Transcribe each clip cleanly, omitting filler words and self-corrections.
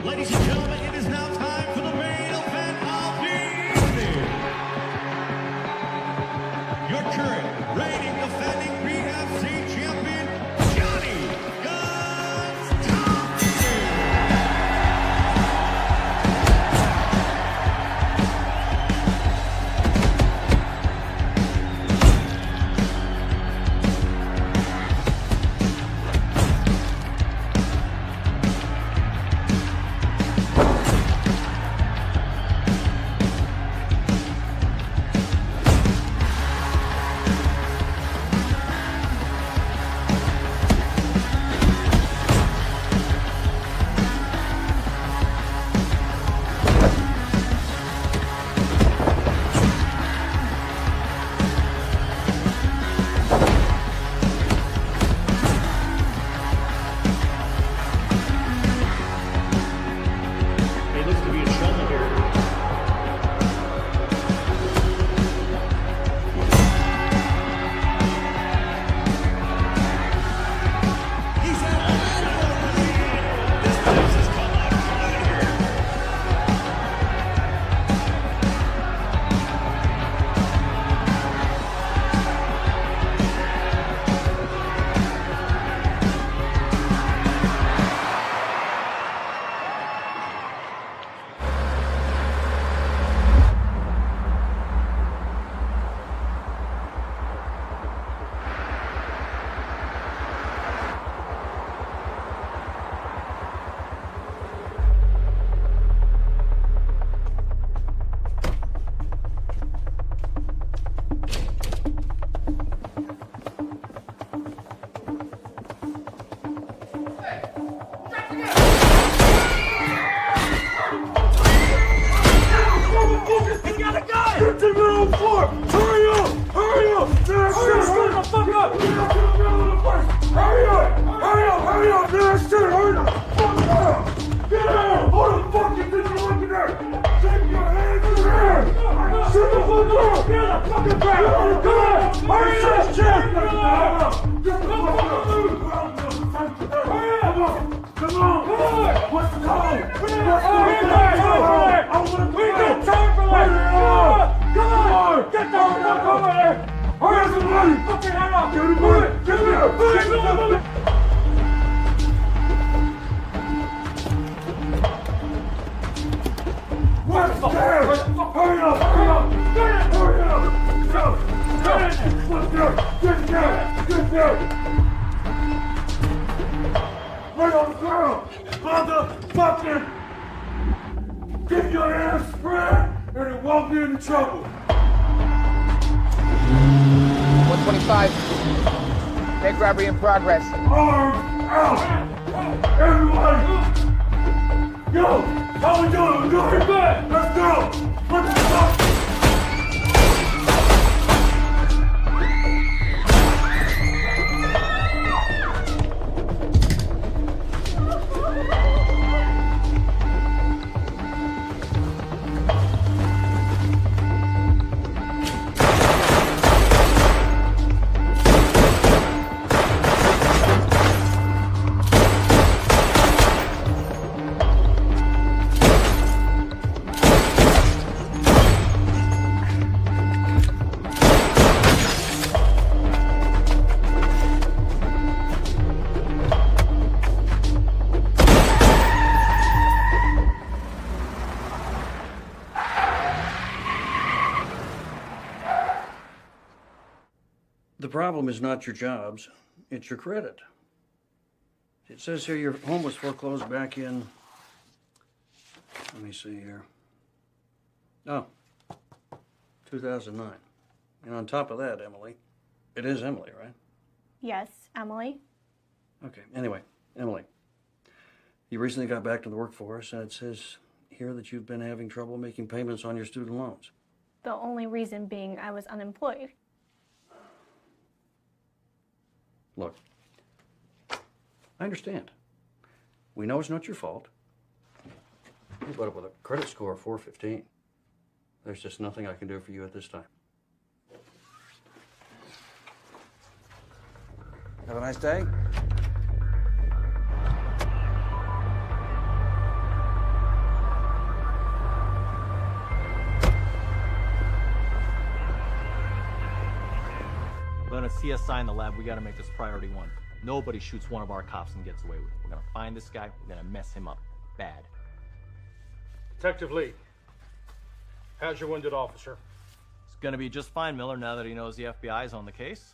Ladies and gentlemen, it is now time for the main event of the evening. Your current reigning defending BFC champion, Johnny Guns Thompson. Get your ass spread and it won't be in trouble. 125. Bank robbery in progress. Arms out! Everybody! Yo! How we doing? We're doing good! Let's go! What the fuck? The problem is not your jobs, it's your credit. It says here your home was foreclosed back in, let me see here. Oh, 2009. And on top of that, Emily, it is Emily, right? Yes, Emily. Okay, anyway, Emily, you recently got back to the workforce, and it says here that you've been having trouble making payments on your student loans. The only reason being I was unemployed. Look, I understand. We know it's not your fault. You put up with a credit score of 415. There's just nothing I can do for you at this time. Have a nice day. CSI in the lab, we gotta make this priority one. Nobody shoots one of our cops and gets away with it. We're gonna find this guy, we're gonna mess him up bad. Detective Lee, how's your wounded officer? It's gonna be just fine, Miller, now that he knows the FBI's on the case.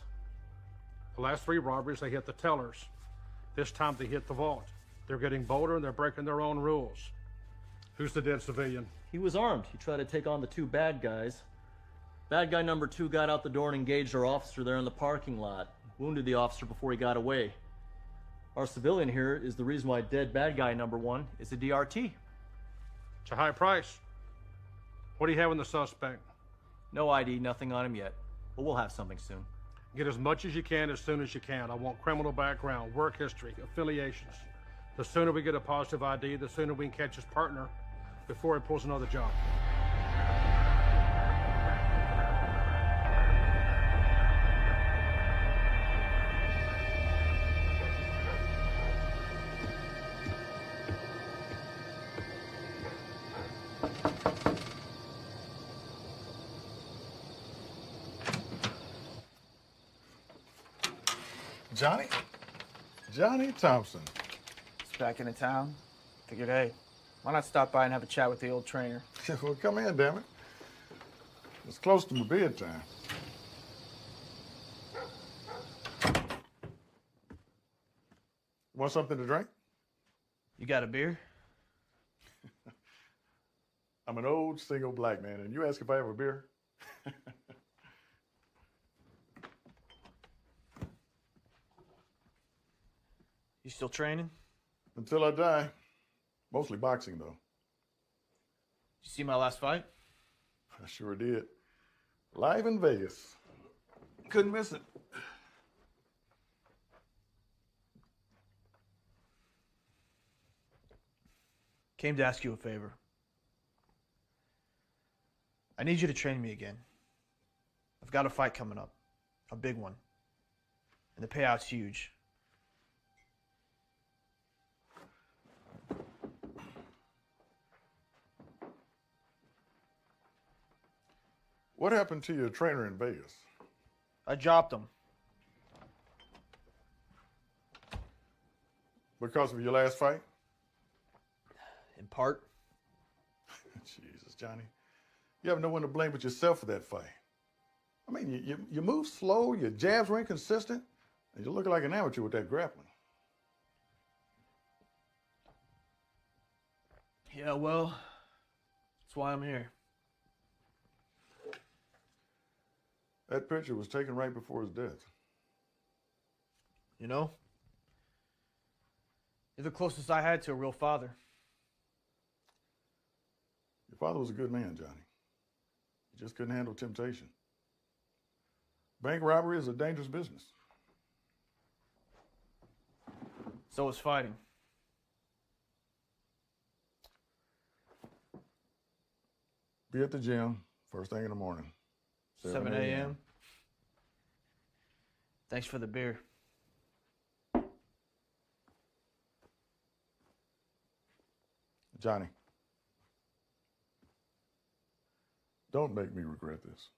The last 3 robberies, they hit the tellers. This time they hit the vault. They're getting bolder and they're breaking their own rules. Who's the dead civilian? He was armed. He tried to take on the 2 bad guys. Bad guy number 2 got out the door and engaged our officer there in the parking lot. Wounded the officer before he got away. Our civilian here is the reason why dead bad guy number 1 is a DRT. It's a high price. What do you have in the suspect? No ID, nothing on him yet. But we'll have something soon. Get as much as you can as soon as you can. I want criminal background, work history, affiliations. The sooner we get a positive ID, the sooner we can catch his partner before he pulls another job. Johnny Thompson. Just back into town. Figured, hey, why not stop by and have a chat with the old trainer? Well, come in, damn it. It's close to my bedtime. Want something to drink? You got a beer? I'm an old single black man, and you ask if I have a beer? You still training? Until I die. Mostly boxing, though. Did you see my last fight? I sure did. Live in Vegas. Couldn't miss it. Came to ask you a favor. I need you to train me again. I've got a fight coming up. A big one. And the payout's huge. What happened to your trainer in Vegas? I dropped him. Because of your last fight? In part. Jesus, Johnny. You have no one to blame but yourself for that fight. I mean, you move slow, your jabs were inconsistent, and you're looking like an amateur with that grappling. Yeah, well, that's why I'm here. That picture was taken right before his death. You know? You're the closest I had to a real father. Your father was a good man, Johnny. He just couldn't handle temptation. Bank robbery is a dangerous business. So is fighting. Be at the gym first thing in the morning. 7 a.m. Thanks for the beer. Johnny, don't make me regret this.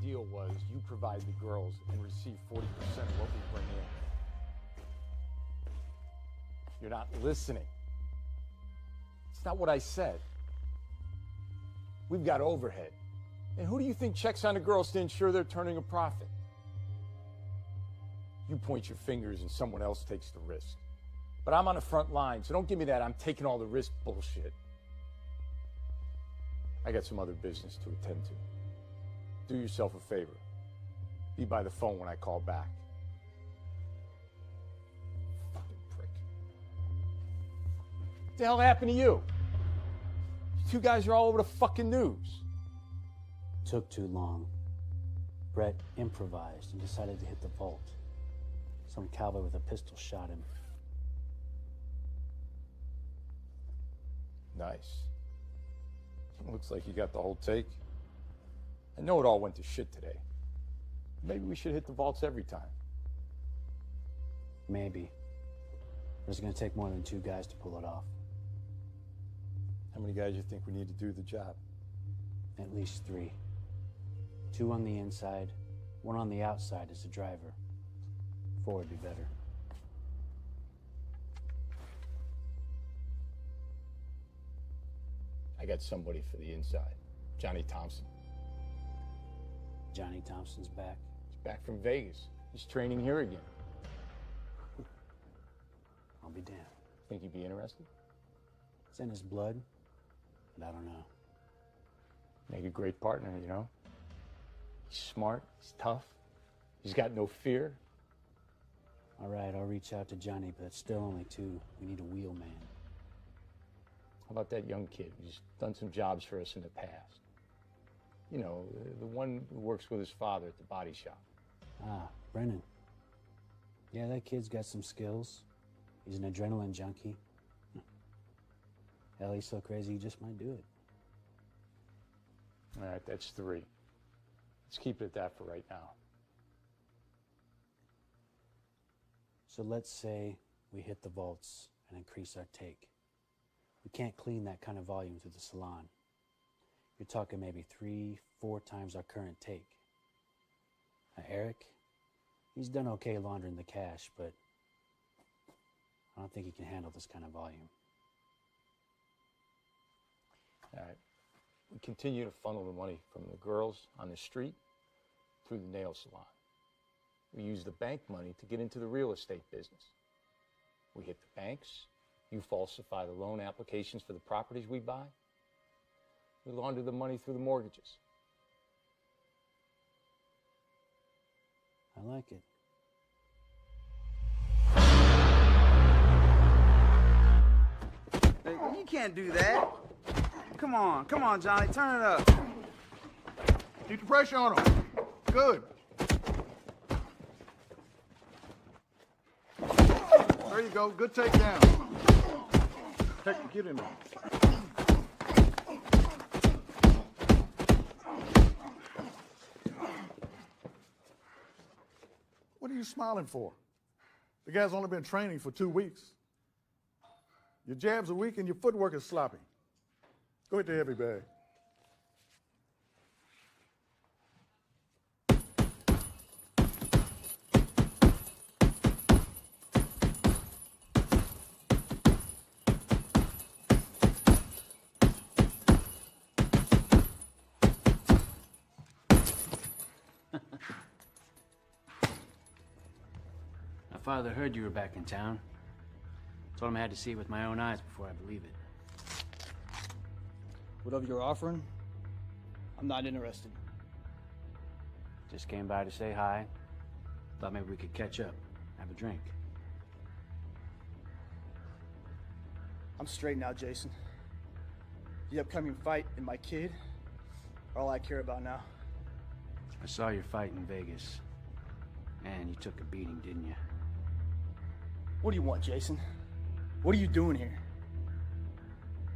Deal was you provide the girls and receive 40% of what we bring in. You're not listening. It's not what I said. We've got overhead. And who do you think checks on the girls to ensure they're turning a profit? You point your fingers and someone else takes the risk. But I'm on the front line, so don't give me that I'm taking all the risk bullshit. I got some other business to attend to. Do yourself a favor. Be by the phone when I call back. Fucking prick. What the hell happened to you? You two guys are all over the fucking news. Took too long. Brett improvised and decided to hit the vault. Some cowboy with a pistol shot him. Nice. Looks like you got the whole take. I know it all went to shit today. Maybe we should hit the vaults every time. Maybe. But it's gonna take more than 2 guys to pull it off. How many guys you think we need to do the job? At least 3. 2 on the inside, 1 on the outside as the driver. 4 would be better. I got somebody for the inside. Johnny Thompson. Johnny Thompson's back. He's back from Vegas. He's training here again. I'll be damned. Think he'd be interested? It's in his blood, but I don't know. Make a great partner, you know? He's smart, he's tough, he's got no fear. All right, I'll reach out to Johnny, but it's still only 2. We need a wheelman. How about that young kid who's done some jobs for us in the past? You know, the one who works with his father at the body shop. Ah, Brennan. Yeah, that kid's got some skills. He's an adrenaline junkie. Hell, he's so crazy he just might do it. All right, that's 3. Let's keep it at that for right now. So let's say we hit the vaults and increase our take. We can't clean that kind of volume through the salon. You're talking maybe 3-4 times our current take. Now, Eric, he's done okay laundering the cash, but I don't think he can handle this kind of volume. All right. We continue to funnel the money from the girls on the street through the nail salon. We use the bank money to get into the real estate business. We hit the banks. You falsify the loan applications for the properties we buy. We launder the money through the mortgages. I like it. Hey, you can't do that. Come on, Johnny, turn it up. Keep the pressure on him. Good. There you go. Good takedown. Get in there. What are you smiling for? The guy's only been training for 2 weeks. Your jabs are weak and your footwork is sloppy. Go hit the heavy bag. My father heard you were back in town. Told him I had to see it with my own eyes before I believe it. Whatever you're offering, I'm not interested. Just came by to say hi. Thought maybe we could catch up, have a drink. I'm straight now, Jason. The upcoming fight and my kid are all I care about now. I saw your fight in Vegas. Man, you took a beating, didn't you? What do you want, Jason? What are you doing here?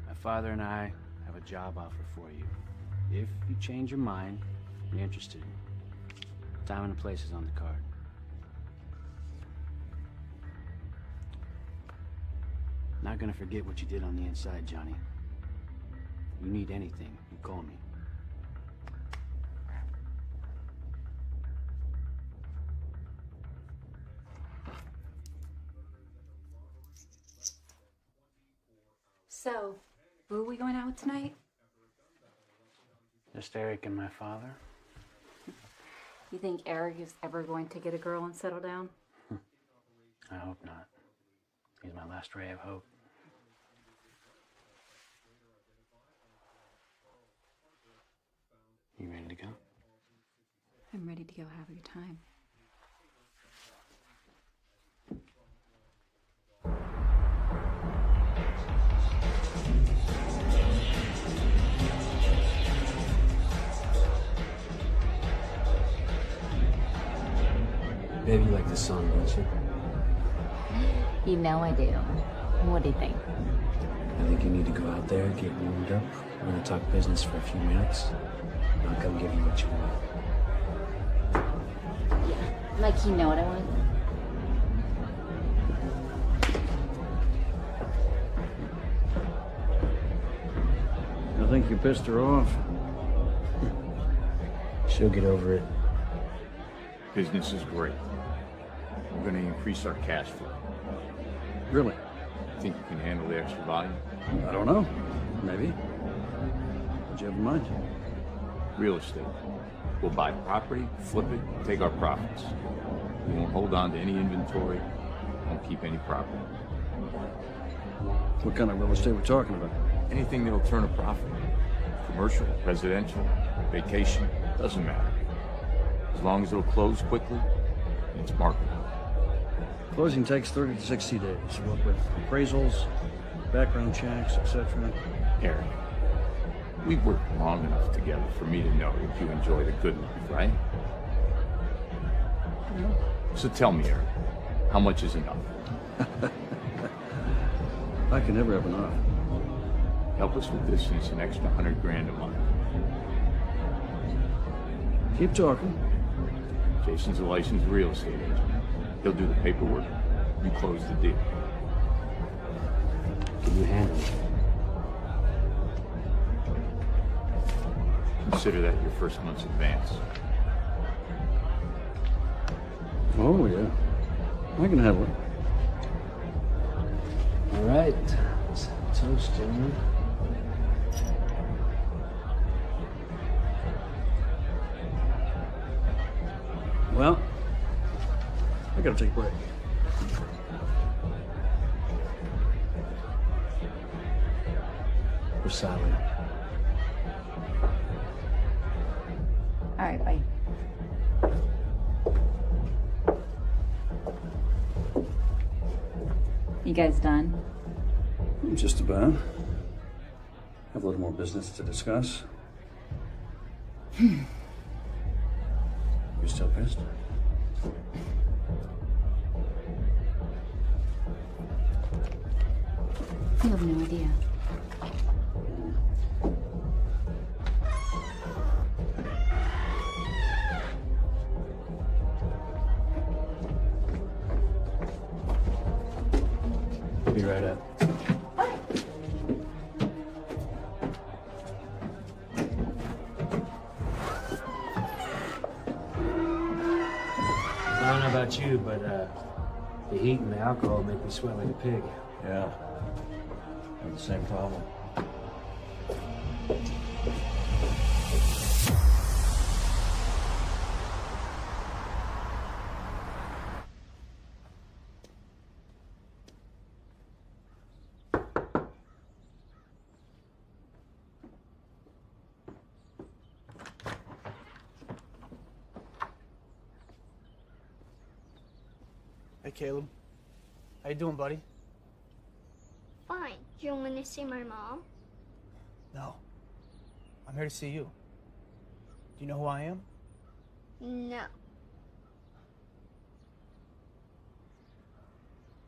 My father and I have a job offer for you. If you change your mind, you're interested. Time and place is on the card. Not gonna forget what you did on the inside, Johnny. You need anything, you call me. So, who are we going out with tonight? Just Eric and my father. You think Eric is ever going to get a girl and settle down? I hope not. He's my last ray of hope. You ready to go? I'm ready to go have your time. Baby, you like this song, don't you? You know I do. What do you think? I think you need to go out there, get warmed up. We're gonna talk business for a few minutes. I'll come give you what you want. Like you know what I want? I think you pissed her off. She'll get over it. Business is great. We're going to increase our cash flow. Really? Think you can handle the extra volume? I don't know. Maybe. What'd you have in mind? Real estate. We'll buy property, flip it, take our profits. We won't hold on to any inventory, won't keep any property. What kind of real estate we're talking about? Anything that'll turn a profit. Commercial, residential, vacation, doesn't matter. As long as it'll close quickly, and it's marketable. Closing takes 30 to 60 days. Work with appraisals, background checks, etc. Eric, we've worked long enough together for me to know that you enjoy the good life, right? Yeah. So tell me, Eric, how much is enough? I can never have enough. Help us with this, and it's an extra $100 grand a month. Keep talking. Jason's a licensed real estate agent. He'll do the paperwork. You close the deal. Can you handle it? Consider that your first month's advance. Oh, yeah. I can handle it. All right. Let's toast, gentlemen. Well, I gotta take a break. We're solid. All right, bye. You guys done? Just about. Have a little more business to discuss. You still pissed? You have no idea. Be right up. I don't know about you, but the heat and the alcohol make me sweat like a pig. Yeah. I have the same problem. Hey, Caleb. How you doing, buddy? Fine. You want to see my mom? No. I'm here to see you. Do you know who I am? No.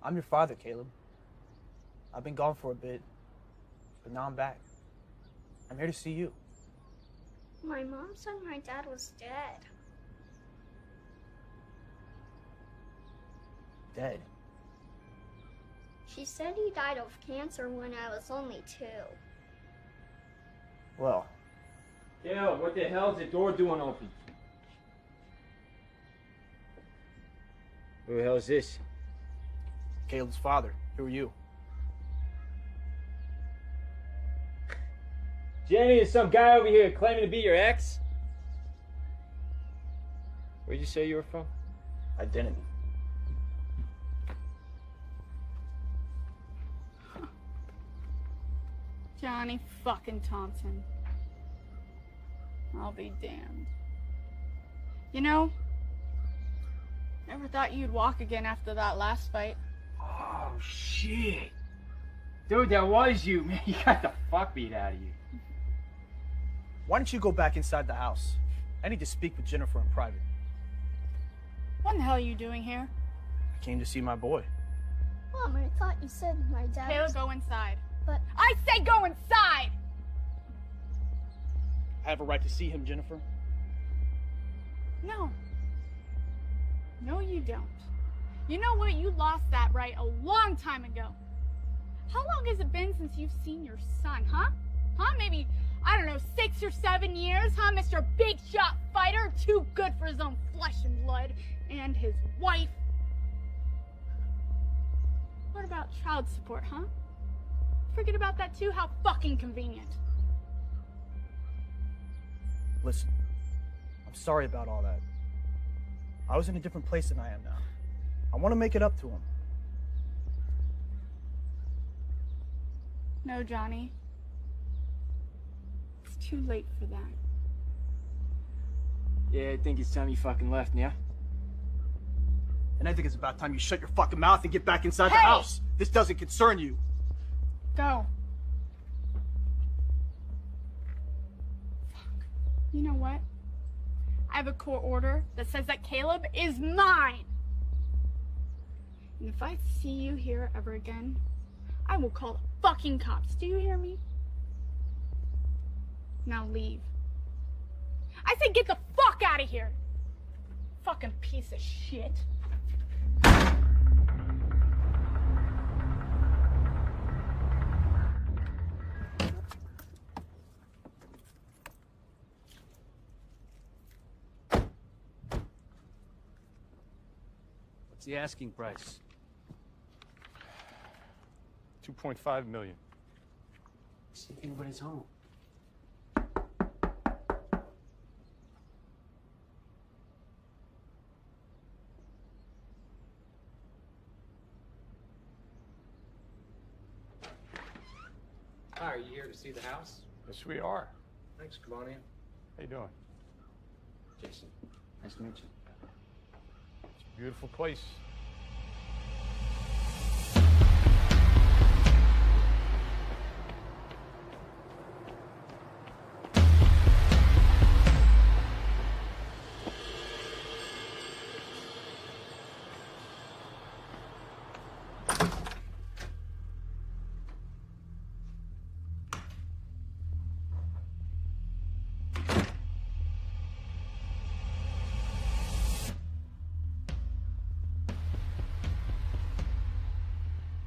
I'm your father, Caleb. I've been gone for a bit, but now I'm back. I'm here to see you. My mom said my dad was dead. Dead? She said he died of cancer when I was only 2. Well. Yo, what the hell's the door doing open? Who the hell is this? Caleb's father. Who are you? Jenny, is some guy over here claiming to be your ex? Where'd you say you were from? Identity. Johnny fucking Thompson. I'll be damned. You know, never thought you'd walk again after that last fight. Oh, shit. Dude, that was you, man. You got the fuck beat out of you. Why don't you go back inside the house? I need to speak with Jennifer in private. What the hell are you doing here? I came to see my boy. Mom, I thought you said my dad Caleb, was... go inside. But I say go inside! I have a right to see him, Jennifer. No. No, you don't. You know what? You lost that right a long time ago. How long has it been since you've seen your son, huh? Huh? Maybe, I don't know, 6 or 7 years, huh, Mr. Big Shot Fighter? Too good for his own flesh and blood. And his wife. What about child support, huh? Forget about that too? How fucking convenient. Listen, I'm sorry about all that. I was in a different place than I am now. I want to make it up to him. No, Johnny. It's too late for that. Yeah, I think it's time you fucking left, yeah? And I think it's about time you shut your fucking mouth and get back inside the house. This doesn't concern you. Go. Fuck. You know what? I have a court order that says that Caleb is mine. And if I see you here ever again, I will call the fucking cops. Do you hear me? Now leave. I said get the fuck out of here. Fucking piece of shit. What's the asking price? 2.5 million. See if anybody's home. Hi, are you here to see the house? Yes, we are. Thanks, come on in. How you doing? Jason, nice to meet you. It's a beautiful place.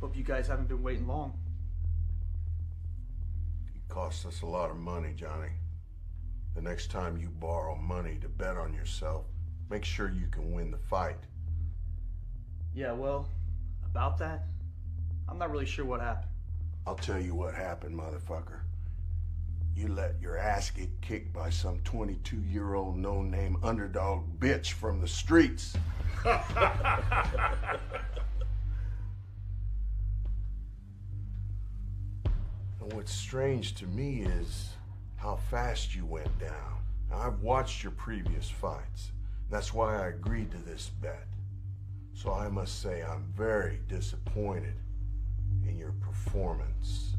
Hope you guys haven't been waiting long. It costs us a lot of money, Johnny. The next time you borrow money to bet on yourself, make sure you can win the fight. Yeah, well, about that, I'm not really sure what happened. I'll tell you what happened, motherfucker. You let your ass get kicked by some 22-year-old no-name underdog bitch from the streets. And what's strange to me is how fast you went down. Now, I've watched your previous fights. That's why I agreed to this bet. So I must say I'm very disappointed in your performance.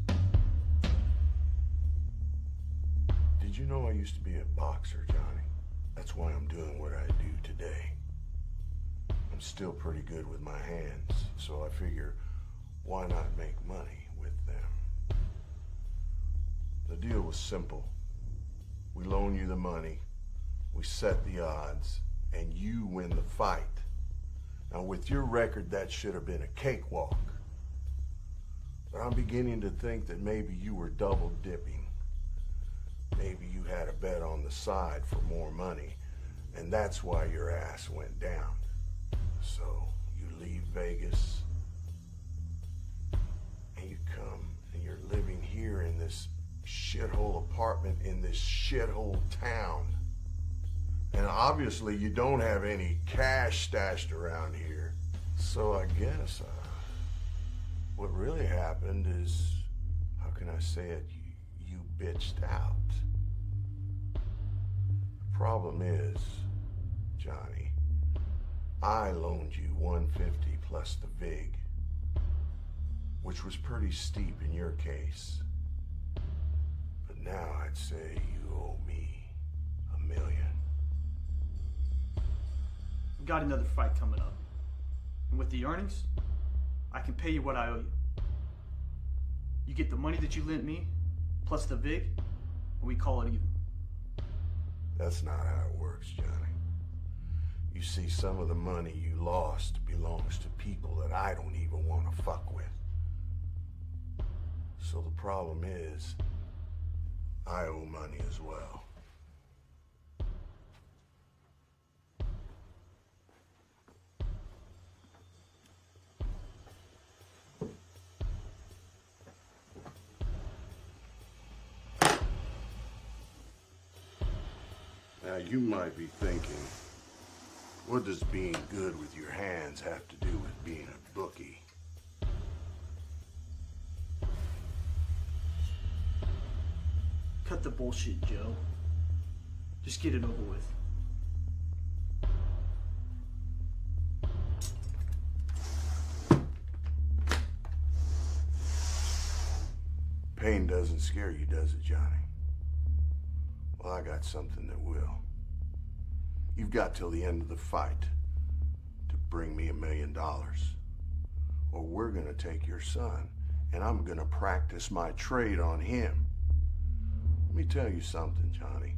Did you know I used to be a boxer, Johnny? That's why I'm doing what I do today. I'm still pretty good with my hands, so I figure, why not make money with them? The deal was simple. We loan you the money, we set the odds, and you win the fight. Now, with your record, that should have been a cakewalk. But I'm beginning to think that maybe you were double dipping. Maybe you had a bet on the side for more money, and that's why your ass went down. So you leave Vegas, and you come, and you're living here in this shithole apartment in this shithole town. And obviously you don't have any cash stashed around here. So I guess what really happened is, how can I say it, you bitched out. The problem is, Johnny, I loaned you $150 plus the VIG, which was pretty steep in your case. But now I'd say you owe me $1 million. We've got another fight coming up. And with the earnings, I can pay you what I owe you. You get the money that you lent me, plus the VIG, and we call it even. That's not how it works, Johnny. You see, some of the money you lost belongs to people that I don't even want to fuck with. So the problem is, I owe money as well. Now, you might be thinking, what does being good with your hands have to do with being a bookie? Cut the bullshit, Joe. Just get it over with. Pain doesn't scare you, does it, Johnny? Well, I got something that will. You've got till the end of the fight to bring me $1 million. Or we're gonna take your son, and I'm gonna practice my trade on him. Let me tell you something, Johnny.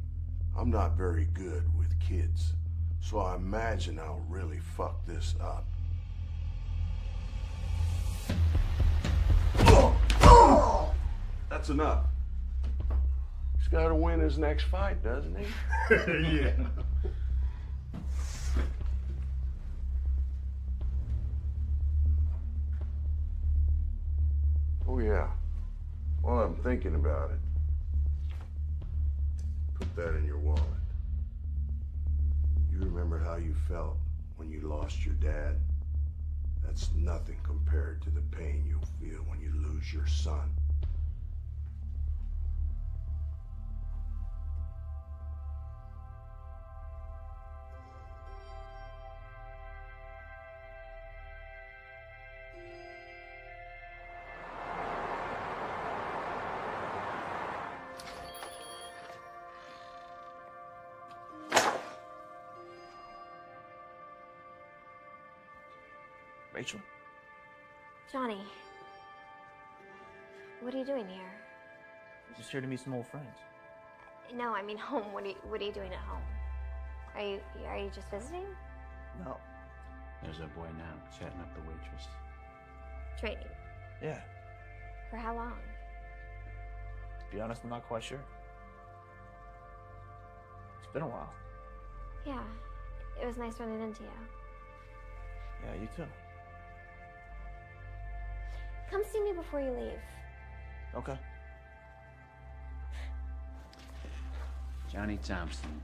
I'm not very good with kids, so I imagine I'll really fuck this up. That's enough. He's got to win his next fight, doesn't he? Yeah. Oh, yeah. While I'm thinking about it, put that in your wallet. You remember how you felt when you lost your dad? That's nothing compared to the pain you'll feel when you lose your son. Rachel? Johnny, what are you doing here? Just here to meet some old friends. No, I mean home. What are you doing at home? Are you just visiting? No. There's our boy now, chatting up the waitress. Training. Yeah. For how long? To be honest, I'm not quite sure. It's been a while. Yeah, it was nice running into you. Yeah, you too. Come see me before you leave. Okay. Johnny Thompson.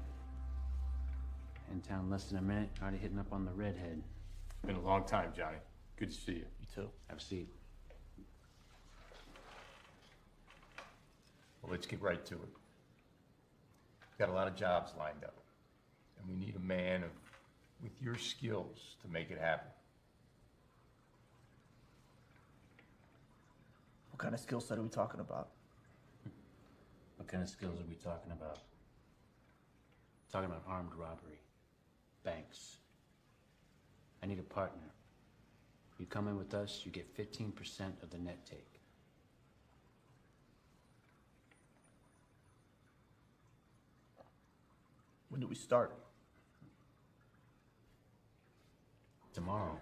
In town less than a minute, already hitting up on the redhead. Been a long time, Johnny. Good to see you. You too. Have a seat. Well, let's get right to it. Got a lot of jobs lined up, and we need a man with your skills to make it happen. What kind of skill set are we talking about? What kind of skills are we talking about? Talking about armed robbery, banks. I need a partner. You come in with us, you get 15% of the net take. When do we start? Tomorrow.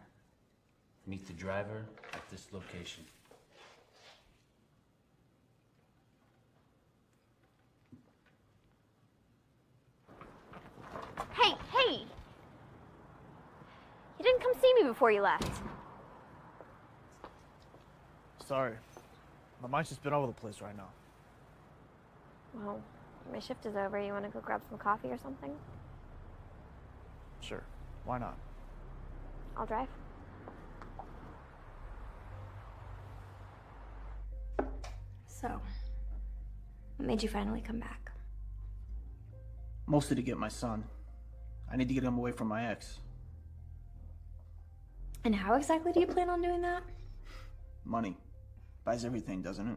Meet the driver at this location. Hey! You didn't come see me before you left. Sorry. My mind's just been all over the place right now. Well, my shift is over. You want to go grab some coffee or something? Sure. Why not? I'll drive. So, what made you finally come back? Mostly to get my son. I need to get him away from my ex. And how exactly do you plan on doing that? Money. Buys everything, doesn't it?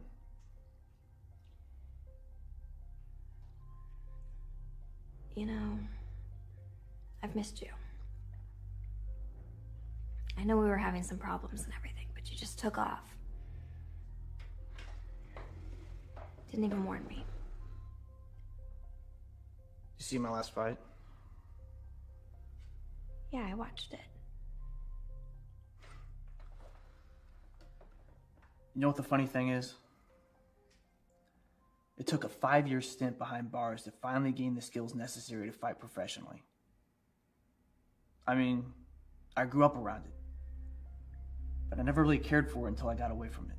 You know, I've missed you. I know we were having some problems and everything, but you just took off. Didn't even warn me. You see my last fight? Yeah, I watched it. You know what the funny thing is? It took a 5-year stint behind bars to finally gain the skills necessary to fight professionally. I mean, I grew up around it, but I never really cared for it until I got away from it.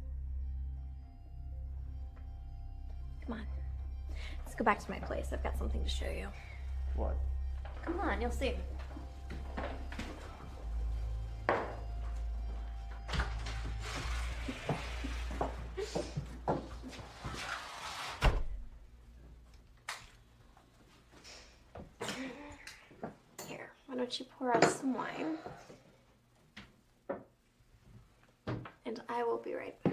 Come on. Let's go back to my place. I've got something to show you. What? Come on, you'll see. Here, why don't you pour out some wine? And I will be right back.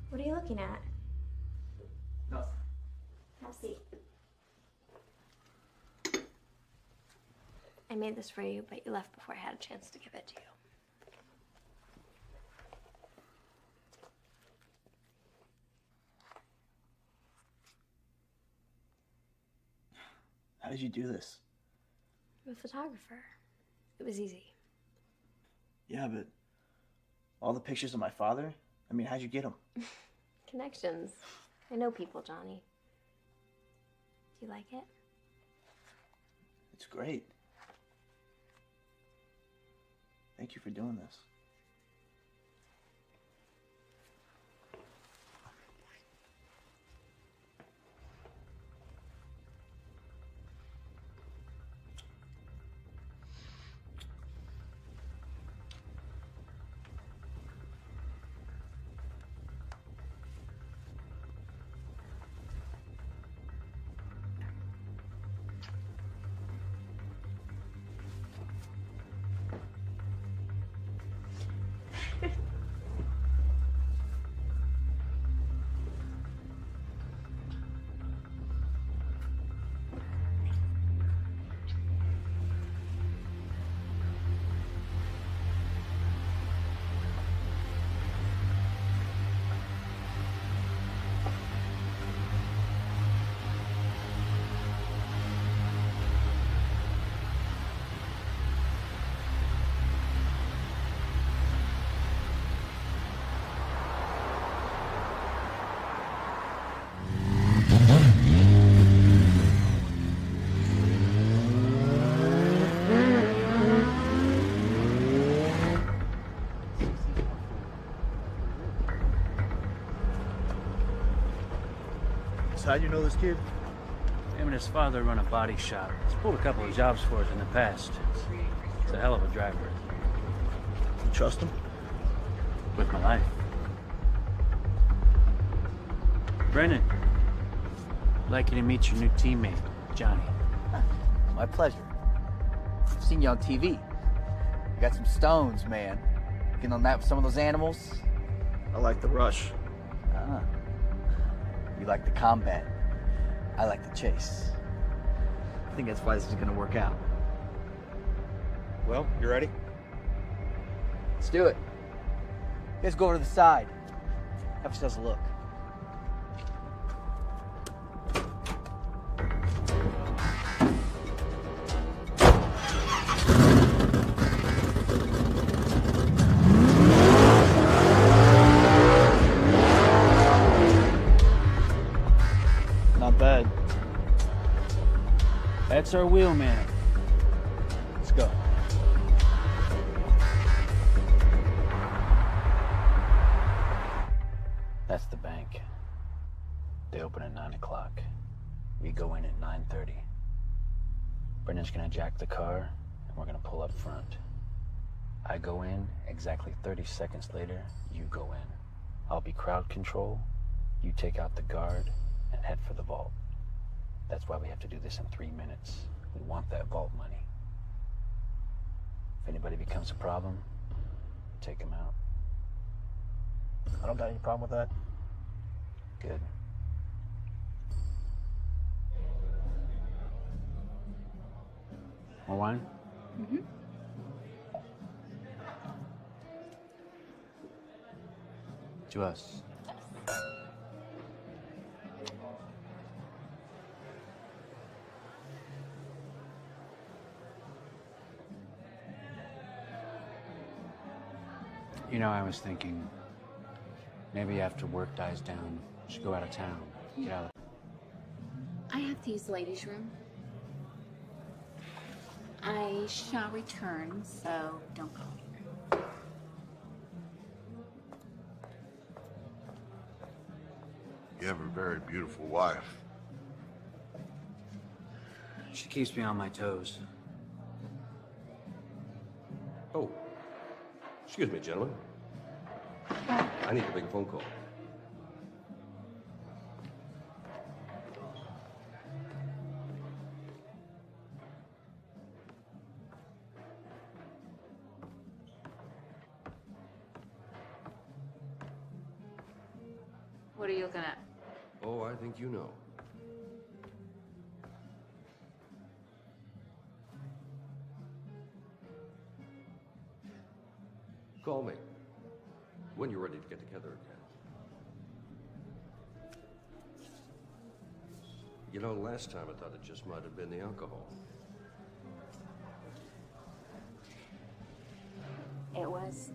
What are you looking at? Nothing. Have a seat. I made this for you, but you left before I had a chance to give it to you. How did you do this? I'm a photographer. It was easy. Yeah, but all the pictures of my father? I mean, how'd you get them? Connections. I know people, Johnny. Do you like it? It's great. Thank you for doing this. So how'd you know this kid? Him and his father run a body shop. He's pulled a couple of jobs for us in the past. He's a hell of a driver. You trust him? With my life. Brennan, I'd like you to meet your new teammate, Johnny. My pleasure. I've seen you on TV. You got some stones, man. Getting on that with some of those animals? I like the rush. Ah. You like the combat. I like the chase. I think that's why this is gonna work out. Well, you ready? Let's do it. You guys go over to the side. Have yourselves a look. Not bad. That's our wheelman. Let's go. That's the bank. They open at 9 o'clock. We go in at 9:30. Brendan's gonna jack the car, and we're gonna pull up front. I go in, exactly 30 seconds later, you go in. I'll be crowd control, You take out the guard and head for the vault. That's why we have to do this in 3 minutes. We want that vault money. If anybody becomes a problem, take them out. I don't got any problem with that. Good. More wine? Mm-hmm. To us. You know, I was thinking, maybe after work dies down, we should go out of town. Get out of... I have to use the ladies' room. I shall return, so don't call me. You have a very beautiful wife. She keeps me on my toes. Oh, excuse me, gentlemen. I need to make a phone call. What are you looking at? Oh, I think you know. Call me when you're ready to get together again. You know, last time I thought it just might have been the alcohol. It was.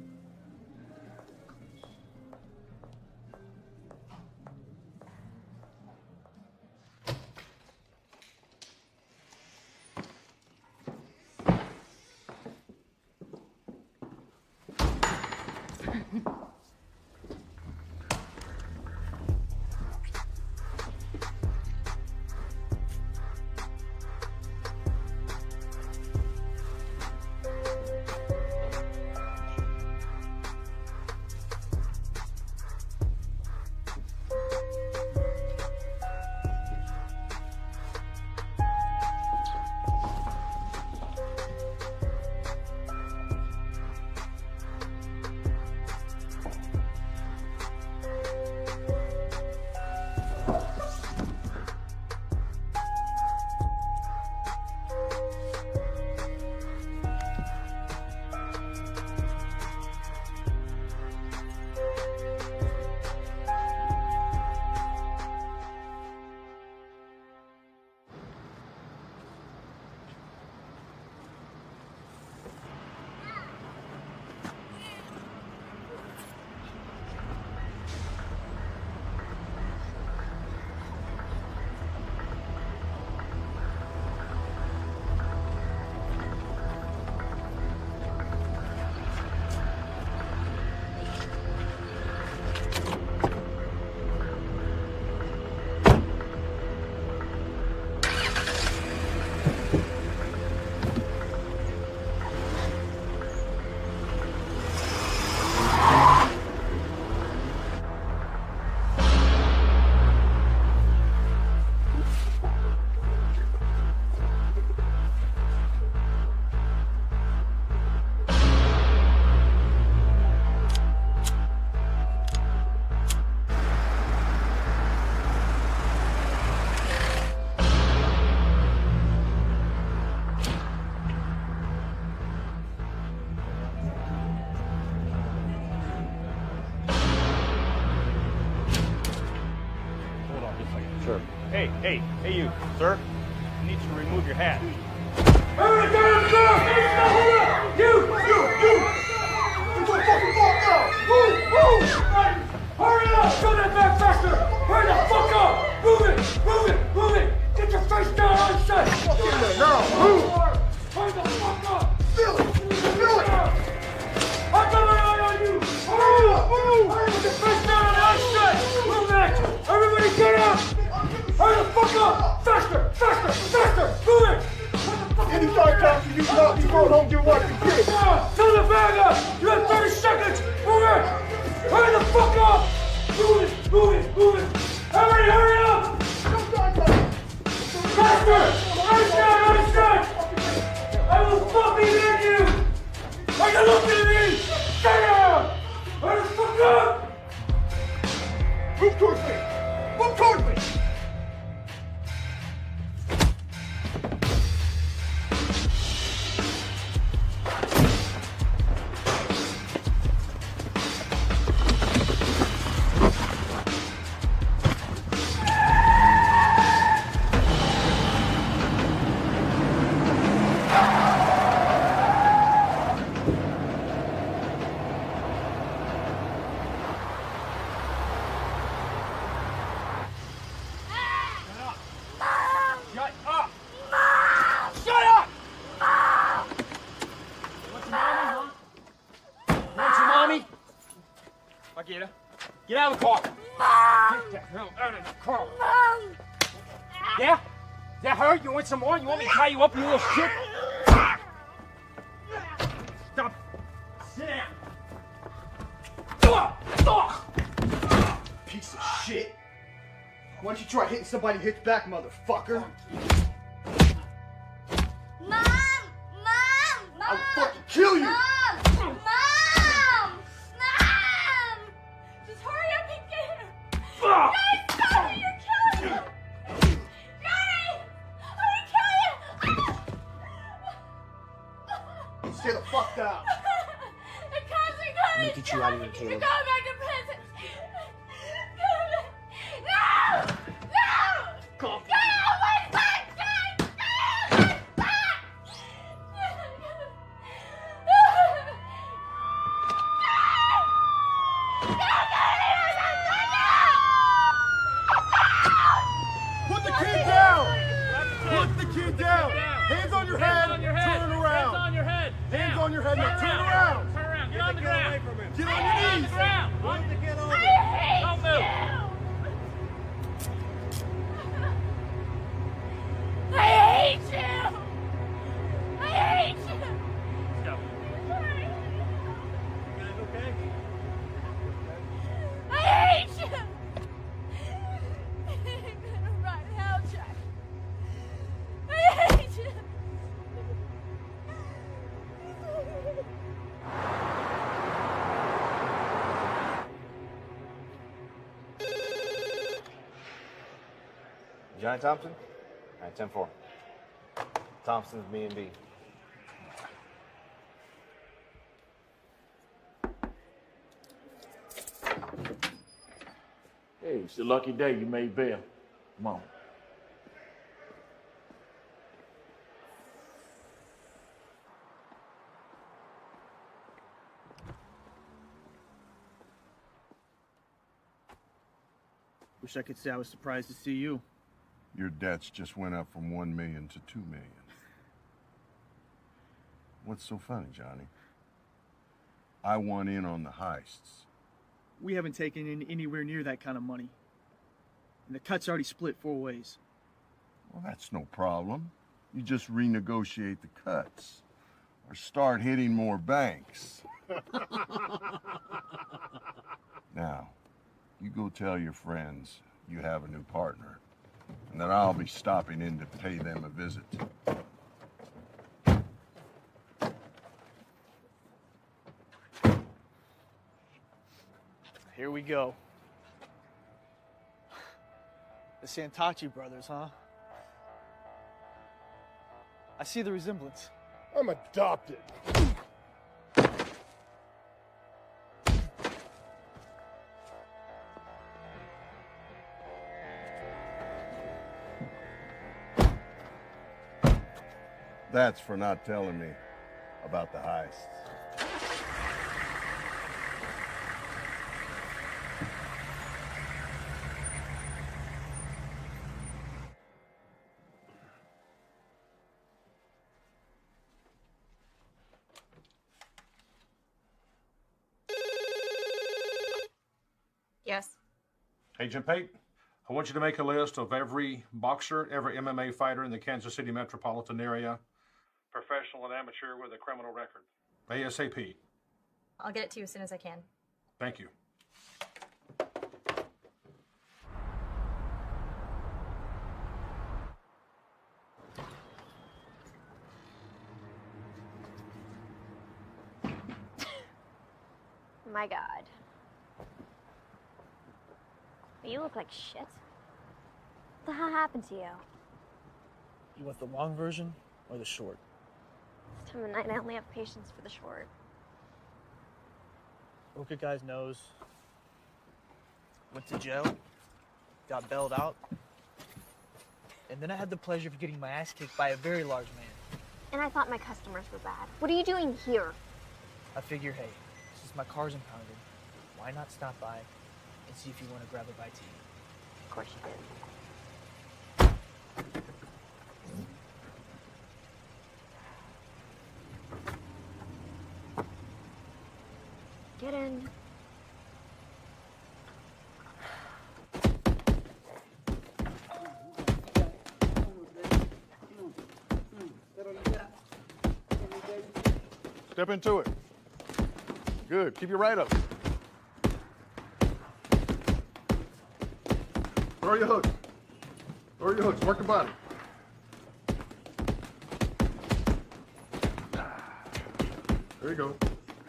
Hey, you, sir. You need to remove your hat. Hurry up! You! Get your fucking fuck up! Move! Hurry up! Show that back faster! Hurry the fuck up! Move it! Get your face down on set! Now, move! Hurry the fuck up! Feel it! I'm coming out on you! Hurry up! Hurry with your face down on the set! Move that! Everybody get up! Hurry the fuck up! Faster! Move it! Anytime you do not be going home to your wife and kids. Fill the bag up! You have 30 seconds! Move it! Hurry the fuck up! Move it! Move it! Move it! Everybody hurry up! Faster! Ice shot! Ice shot! I will fucking hit you! Are you looking at me? Get out! Hurry the fuck up! Move towards me! Move towards me! Get her. Get out of the car. Mom! Get the hell out of the car. Mom! Yeah? Is that her? You want some more? You want me to tie you up, you little shit? Stop. Sit down. Piece of shit. Why don't you try hitting somebody who hits back, motherfucker? Mom! Mom! I'll fucking kill you! Mom! Mom! Just hurry up and get him! Fuck! Guys, stop it! You're killing him! Johnny! I'm gonna kill you! Stay the fuck down. The cops are coming! Let me get you out of here, You're Caleb. going back to prison! No! No! Go! No! Wait, wait, no! Put the kid down! Put the kid down! Hands on your head! Turn around! Hands on your head! Hands on your head! Now turn around! Turn around! Get on the ground! Get on your knees! On the ground! I hate Don't move! I hate you! I hate you! Go. You guys okay? I hate you! You're gonna run hell, Jack. I hate you! Johnny Thompson? All right, 10-4. Thompson's me and B. Hey, it's a lucky day you made bail. Come on. Wish I could say I was surprised to see you. Your debts just went up from 1 million to 2 million. What's so funny, Johnny? I want in on the heists. We haven't taken in anywhere near that kind of money. And the cut's already split 4 ways. Well, that's no problem. You just renegotiate the cuts. Or start hitting more banks. Now, you go tell your friends you have a new partner. And that I'll be stopping in to pay them a visit. Here we go. The Santachi brothers, huh? I see the resemblance. I'm adopted. That's for not telling me about the heists. Yes. Agent Pate, I want you to make a list of every boxer, every MMA fighter in the Kansas City metropolitan area, professional and amateur with a criminal record. ASAP. I'll get it to you as soon as I can. Thank you. My God. You look like shit. What the hell happened to you? You want the long version or the short? This time of night, I only have patience for the short. Broke a guy's nose. Went to jail. Got bailed out. And then I had the pleasure of getting my ass kicked by a very large man. And I thought my customers were bad. What are you doing here? I figure, hey, since my car's impounded, why not stop by and see if you want to grab a bite to eat? Of course you did. Get in. Step into it. Good. Keep your right up. Throw your hooks. Throw your hooks. Work the body. There you go.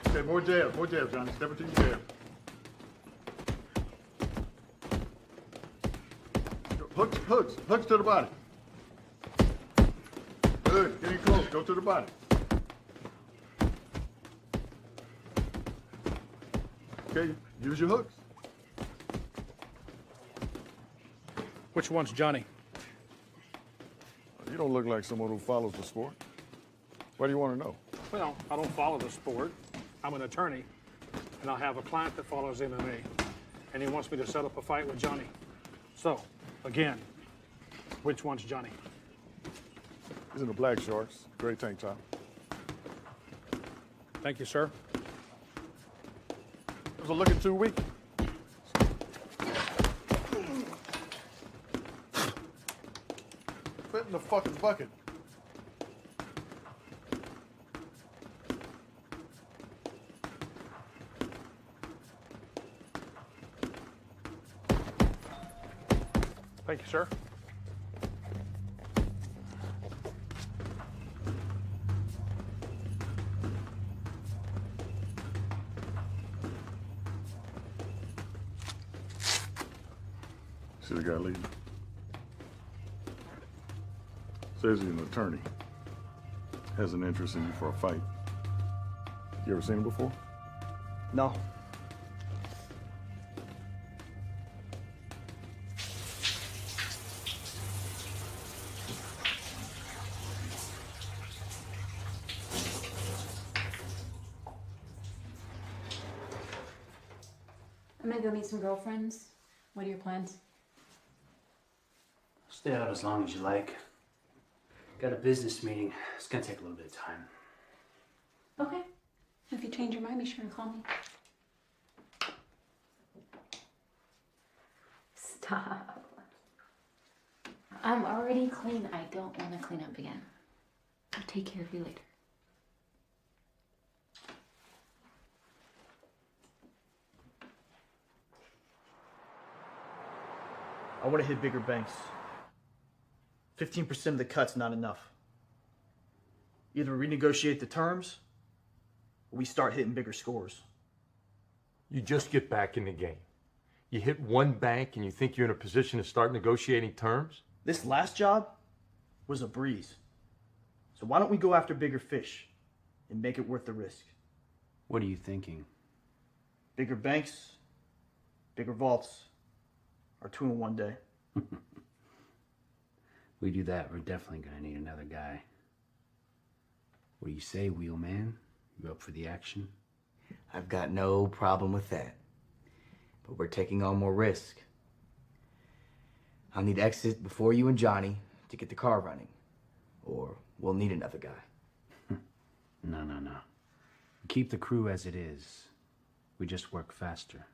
Okay, more jabs, Johnny. Step into your jab. Hooks to the body. Good, getting close, go to the body. Okay, use your hooks. Which one's Johnny? You don't look like someone who follows the sport. What do you want to know? Well, I don't follow the sport. I'm an attorney, and I have a client that follows MMA, and he wants me to set up a fight with Johnny. So, again, which one's Johnny? He's in the black shorts, gray tank top. Thank you, sir. Those are looking too weak. Fit in the fucking bucket. Thank you, sir. See the guy leaving? Says he's an attorney. Has an interest in you for a fight. You ever seen him before? No. I'm gonna go meet some girlfriends. What are your plans? Stay out as long as you like. Got a business meeting. It's gonna take a little bit of time. Okay. If you change your mind, be sure and call me. Stop. I'm already clean. I don't want to clean up again. I'll take care of you later. I want to hit bigger banks. 15% of the cut's not enough. Either we renegotiate the terms, or we start hitting bigger scores. You just get back in the game. You hit one bank and you think you're in a position to start negotiating terms? This last job was a breeze. So why don't we go after bigger fish and make it worth the risk? What are you thinking? Bigger banks, bigger vaults, or 2 in 1 day. We do that, we're definitely gonna need another guy. What do you say, wheelman? You up for the action? I've got no problem with that. But we're taking on more risk. I'll need exit before you and Johnny to get the car running. Or we'll need another guy. No. Keep the crew as it is. We just work faster.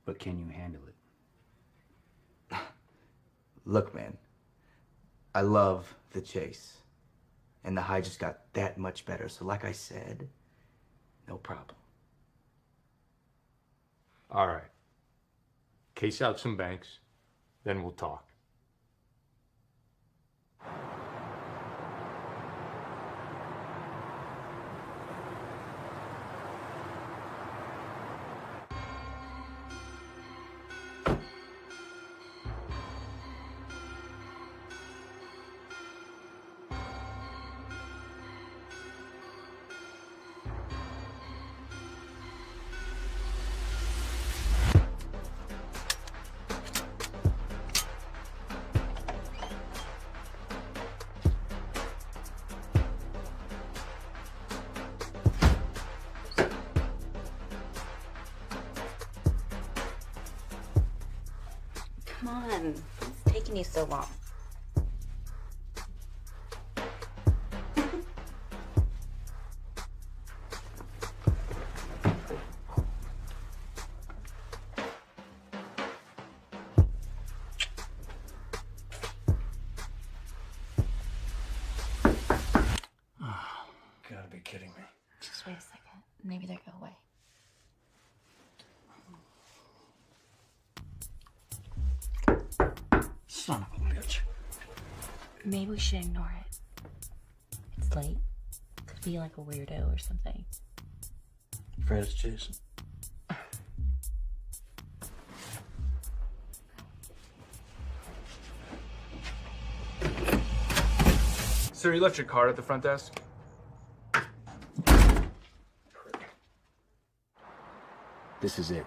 But can you handle it? Look, man, I love the chase. And the high just got that much better. So like I said, no problem. All right. Case out some banks, then we'll talk. on. What's taking you so long? Gotta be kidding me. Just wait a second. Maybe they'll go away. Son of a bitch. Maybe we should ignore it. It's late. Could be like a weirdo or something. Afraid it's Jason. Sir, you left your card at the front desk? This is it.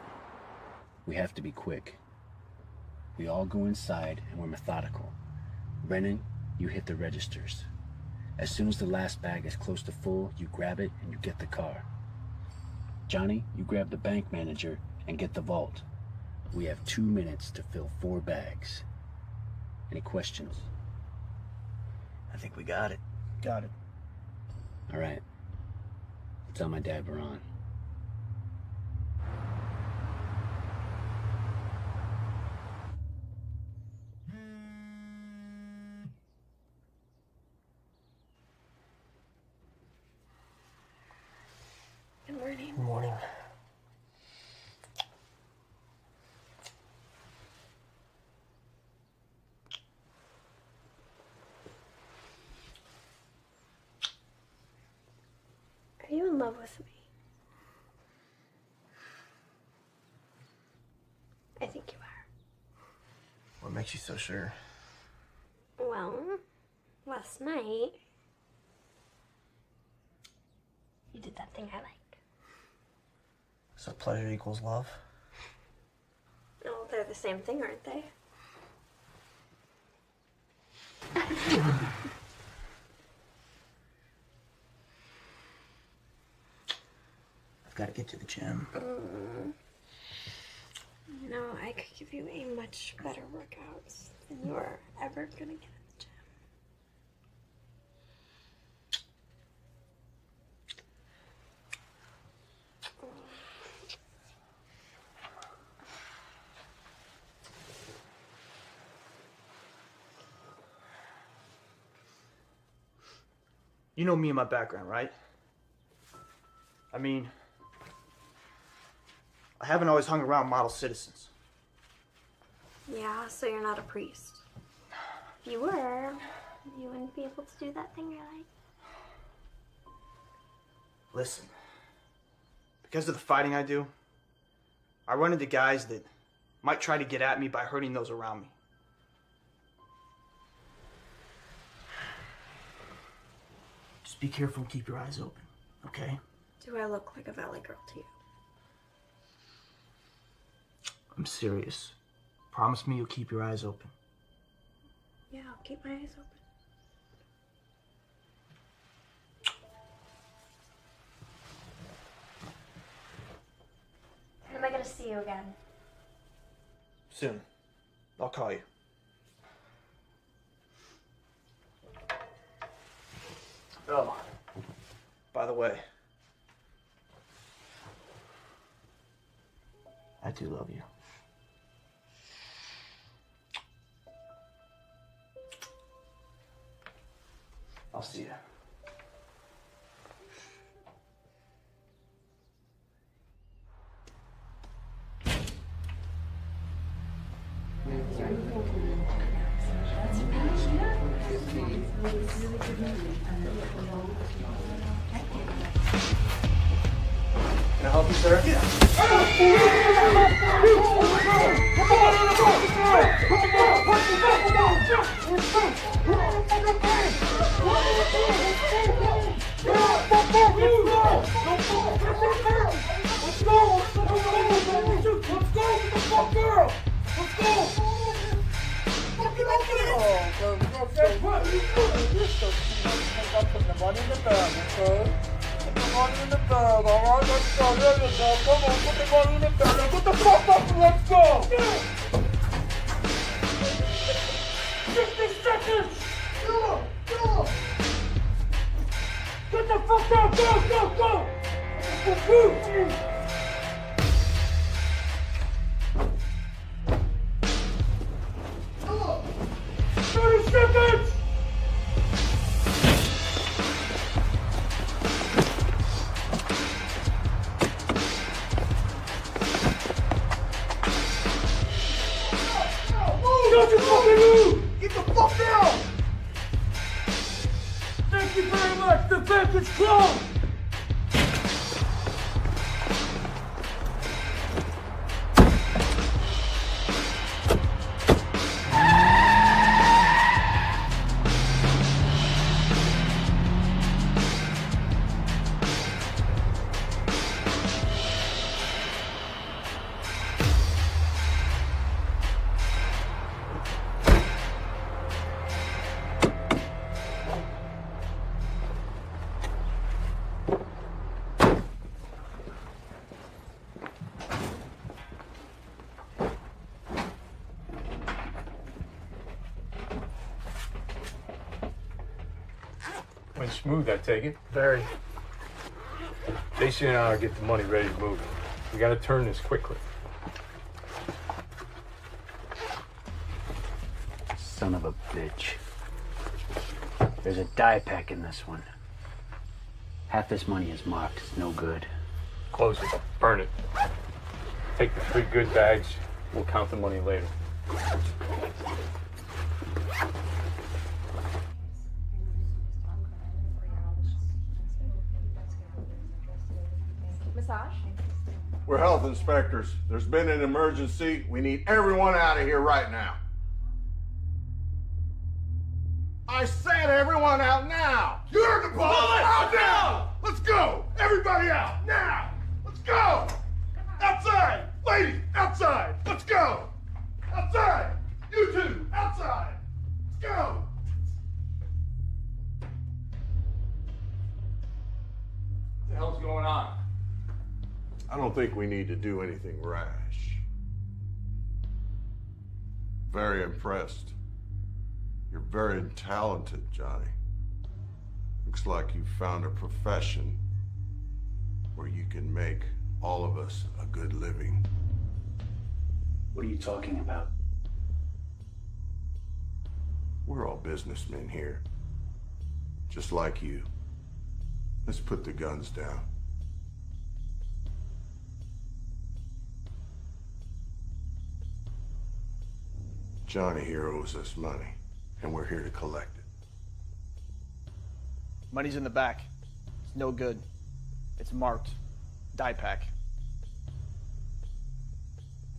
We have to be quick. We all go inside and we're methodical. Brennan, you hit the registers. As soon as the last bag is close to full, you grab it and you get the car. Johnny, you grab the bank manager and get the vault. We have 2 minutes to fill 4 bags. Any questions? I think we got it. Got it. All right. Tell my dad we're on. Good morning. Good morning. Are you in love with me? I think you are. What makes you so sure? Well, last night, you did that thing I like. So pleasure equals love? Oh, they're the same thing, aren't they? I've got to get to the gym. You know, I could give you a much better workouts than you are ever gonna get at the gym. You know me and my background, right? I mean, I haven't always hung around model citizens. Yeah, so you're not a priest. If you were, you wouldn't be able to do that thing you like. Listen, because of the fighting I do, I run into guys that might try to get at me by hurting those around me. Just be careful and keep your eyes open, okay? Do I look like a valley girl to you? I'm serious. Promise me you'll keep your eyes open. Yeah, I'll keep my eyes open. When am I gonna see you again? Soon. I'll call you. Oh, by the way, I do love you. I'll see you. Can I help you, sir? seconds! Get the fuck down! Go! Move! 30 seconds! Don't you fucking move! Get the fuck down! Thank you very much. The bank is closed. Went smooth, I take it. Very. Jason and I will get the money ready to move. We got to turn this quickly. Son of a bitch. There's a die pack in this one. Half this money is marked. It's no good. Close it. Burn it. Take the 3 good bags. We'll count the money later. Massage? We're health inspectors. There's been an emergency. We need everyone out of here right now. I said everyone out now. You're the boss. Out now. Let's go. Everybody out now. Let's go. Outside. Lady, outside. Let's go. Outside. You two, outside. Let's go. What the hell's going on? I don't think we need to do anything rash. Very impressed. You're very talented, Johnny. Looks like you found a profession where you can make all of us a good living. What are you talking about? We're all businessmen here. Just like you. Let's put the guns down. Johnny here owes us money, and we're here to collect it. Money's in the back. It's no good. It's marked. Die pack.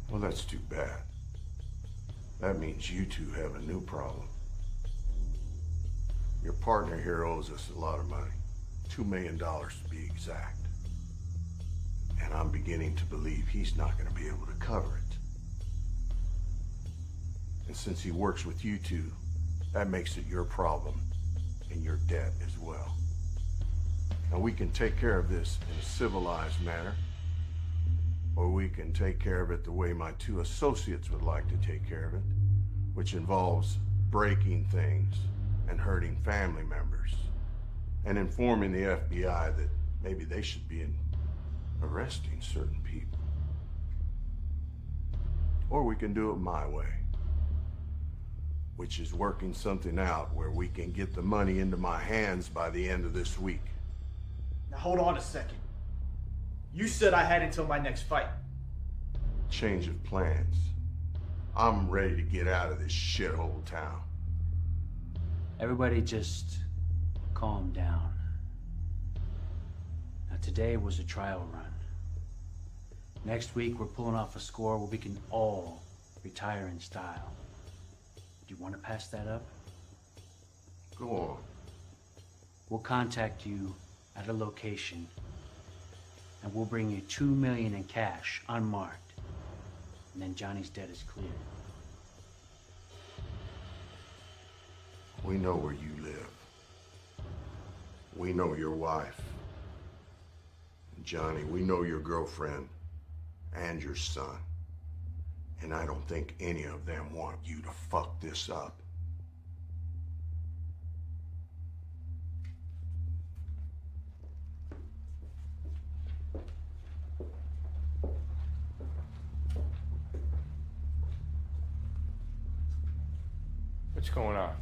Well, that's too bad. That means you two have a new problem. Your partner here owes us a lot of money. $2 million to be exact. And I'm beginning to believe he's not going to be able to cover it. And since he works with you two, that makes it your problem and your debt as well. Now we can take care of this in a civilized manner, or we can take care of it the way my 2 associates would like to take care of it, which involves breaking things and hurting family members and informing the FBI that maybe they should be arresting certain people. Or we can do it my way, which is working something out where we can get the money into my hands by the end of this week. Now hold on a second. You said I had until my next fight. Change of plans. I'm ready to get out of this shithole town. Everybody just calm down. Now today was a trial run. Next week we're pulling off a score where we can all retire in style. Do you want to pass that up? Go on. We'll contact you at a location and we'll bring you $2 million in cash, unmarked. And then Johnny's debt is cleared. We know where you live. We know your wife. Johnny, we know your girlfriend and your son. And I don't think any of them want you to fuck this up. What's going on?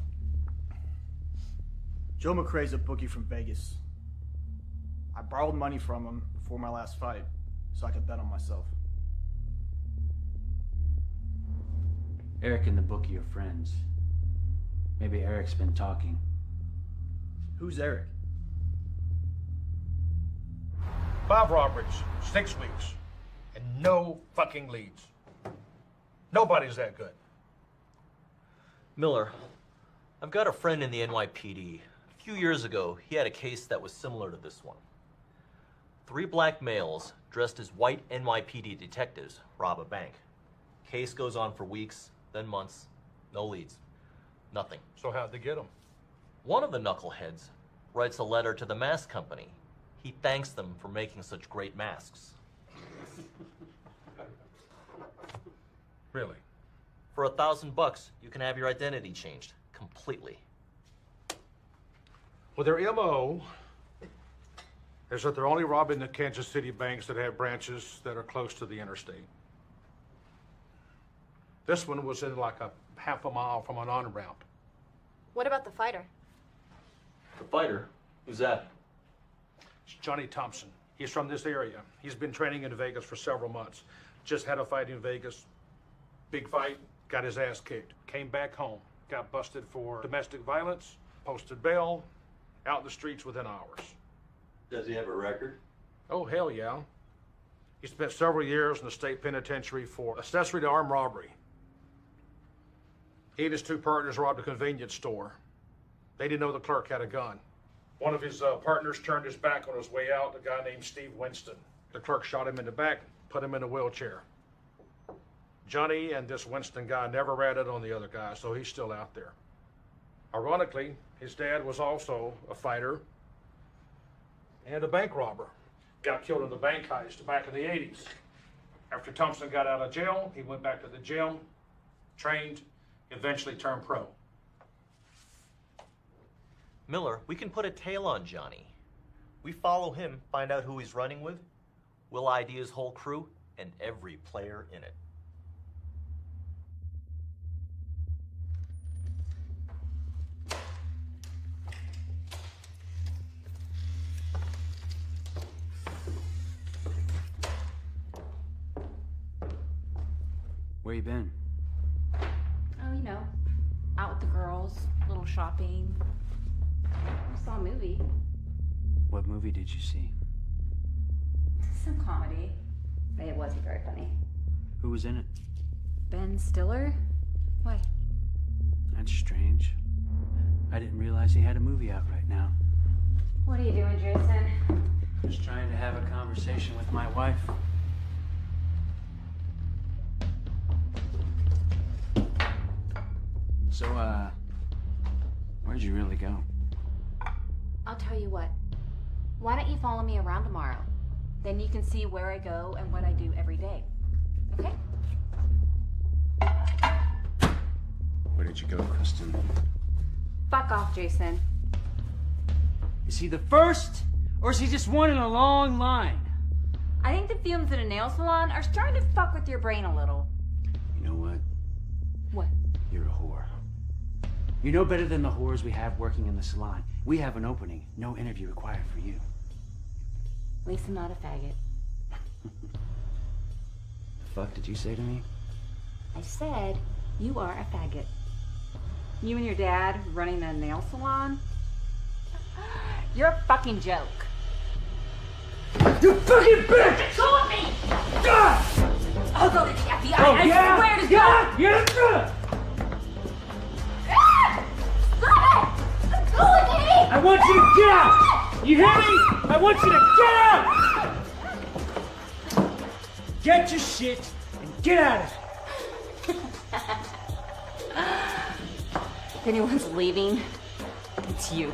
Joe McRae's a bookie from Vegas. I borrowed money from him before my last fight, so I could bet on myself. Eric and the bookie are friends. Maybe Eric's been talking. Who's Eric? 5 robberies, 6 weeks, and no fucking leads. Nobody's that good. Miller, I've got a friend in the NYPD. A few years ago, he had a case that was similar to this one. 3 black males dressed as white NYPD detectives rob a bank. Case goes on for weeks, then months, no leads, nothing. So how'd they get them? One of the knuckleheads writes a letter to the mask company. He thanks them for making such great masks. Really? For $1,000, you can have your identity changed completely. Well, their MO is that they're only robbing the Kansas City banks that have branches that are close to the interstate. This one was in like a half a mile from an on-ramp. What about the fighter? The fighter? Who's that? It's Johnny Thompson. He's from this area. He's been training in Vegas for several months. Just had a fight in Vegas. Big fight, got his ass kicked. Came back home, got busted for domestic violence, posted bail, out in the streets within hours. Does he have a record? Oh, hell yeah. He spent several years in the state penitentiary for accessory to armed robbery. He and his 2 partners robbed a convenience store. They didn't know the clerk had a gun. One of his partners turned his back on his way out, a guy named Steve Winston. The clerk shot him in the back, put him in a wheelchair. Johnny and this Winston guy never ratted on the other guy, so he's still out there. Ironically, his dad was also a fighter and a bank robber. Got killed in the bank heist back in the 80s. After Thompson got out of jail, he went back to the gym, trained, eventually turned pro. Miller, we can put a tail on Johnny. We follow him, find out who he's running with. We'll ID his whole crew and every player in it. Where you been? Oh, you know, out with the girls, a little shopping. I saw a movie. What movie did you see? Some comedy. But it wasn't very funny. Who was in it? Ben Stiller? Why? That's strange. I didn't realize he had a movie out right now. What are you doing, Jason? Just trying to have a conversation with my wife. So, where'd you really go? I'll tell you what. Why don't you follow me around tomorrow? Then you can see where I go and what I do every day. Okay? Where did you go, Kristen? Fuck off, Jason. Is he the first, or is he just one in a long line? I think the fumes at a nail salon are starting to fuck with your brain a little. You know what? What? You're a whore. You know better than the whores we have working in the salon. We have an opening. No interview required for you. At least I'm not a faggot. The fuck did you say to me? I said, you are a faggot. You and your dad running a nail salon? You're a fucking joke. You fucking bitch! Go with me! God! I'll go to the FBI. Oh, I yeah? swear to Yeah? God. Yeah? Stop it! Go with me! I want you to get out! You hear me? I want you to get out! Get your shit and get out of here! If anyone's leaving, it's you.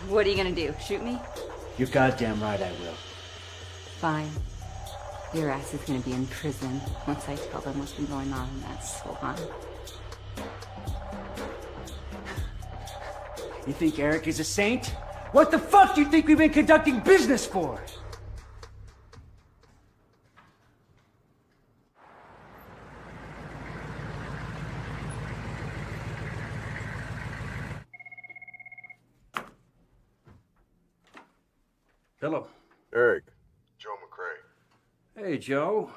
What are you gonna do? Shoot me? You're goddamn right I will. Fine. Your ass is gonna be in prison once I tell them what's been going on in that salon. You think Eric is a saint? What the fuck do you think we've been conducting business for? Hello. Eric. Joe McCrae. Hey, Joe.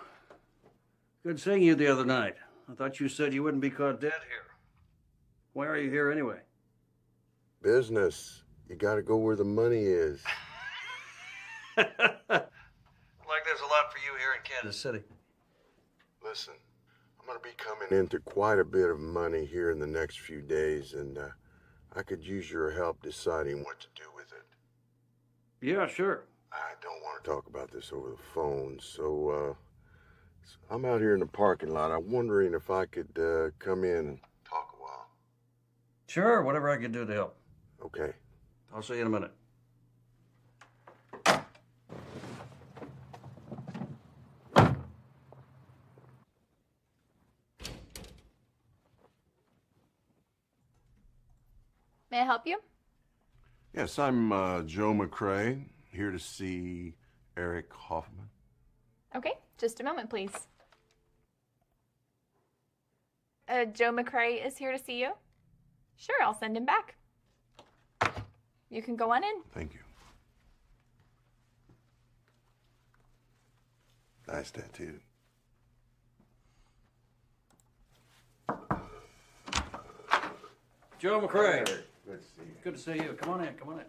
Good seeing you the other night. I thought you said you wouldn't be caught dead here. Why are you here anyway? Business. You gotta go where the money is. Like there's a lot for you here in Kansas City. Listen, I'm gonna be coming into quite a bit of money here in the next few days, and I could use your help deciding what to do with it. Yeah, sure. I don't want to talk about this over the phone, so I'm out here in the parking lot. I'm wondering if I could come in and talk a while. Sure, whatever I can do to help. Okay. I'll see you in a minute. May I help you? Yes, I'm Joe McCrae, here to see Eric Hoffman. Okay, just a moment, please. Joe McCrae is here to see you? Sure, I'll send him back. You can go on in. Thank you. Nice tattoo. Joe McCrae. Good to see you. Good to see you. Come on in, come on in.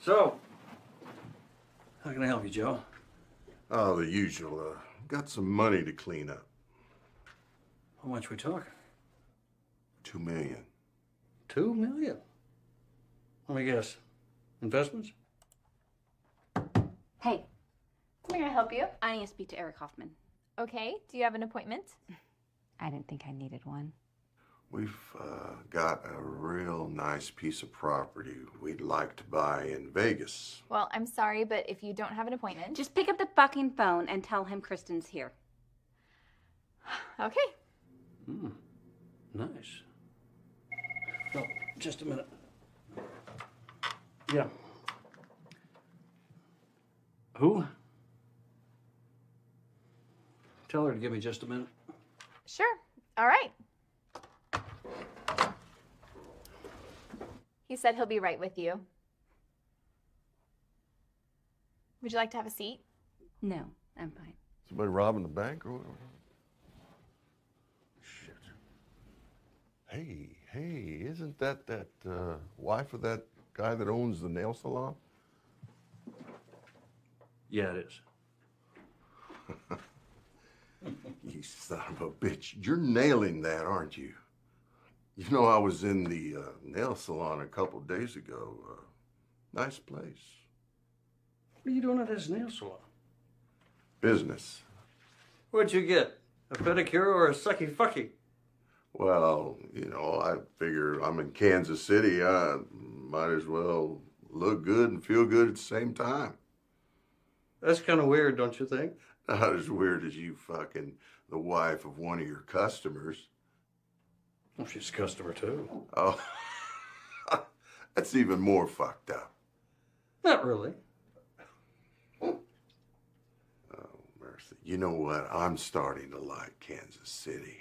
So, how can I help you, Joe? Oh, the usual. Got some money to clean up. How much we talking? $2 million. $2 million? Let me guess. Investments? Hey. May I help you? I need to speak to Eric Hoffman. Okay, do you have an appointment? I didn't think I needed one. We've got a real nice piece of property we'd like to buy in Vegas. Well, I'm sorry, but if you don't have an appointment... Just pick up the fucking phone and tell him Kristen's here. Okay. Nice. Oh, just a minute. Yeah. Who? Tell her to give me just a minute. Sure. All right. He said he'll be right with you. Would you like to have a seat? No, I'm fine. Somebody robbing the bank or whatever? Shit. Hey, isn't that wife of that guy that owns the nail salon? Yeah, it is. You son of a bitch. You're nailing that, aren't you? You know, I was in the nail salon a couple days ago. Nice place. What are you doing at his nail salon? Business. What'd you get? A pedicure or a sucky-fucky? Well, you know, I figure I'm in Kansas City. I might as well look good and feel good at the same time. That's kind of weird, don't you think? Not as weird as you fucking the wife of one of your customers. Well, she's a customer, too. Oh, that's even more fucked up. Not really. Oh, mercy. You know what? I'm starting to like Kansas City.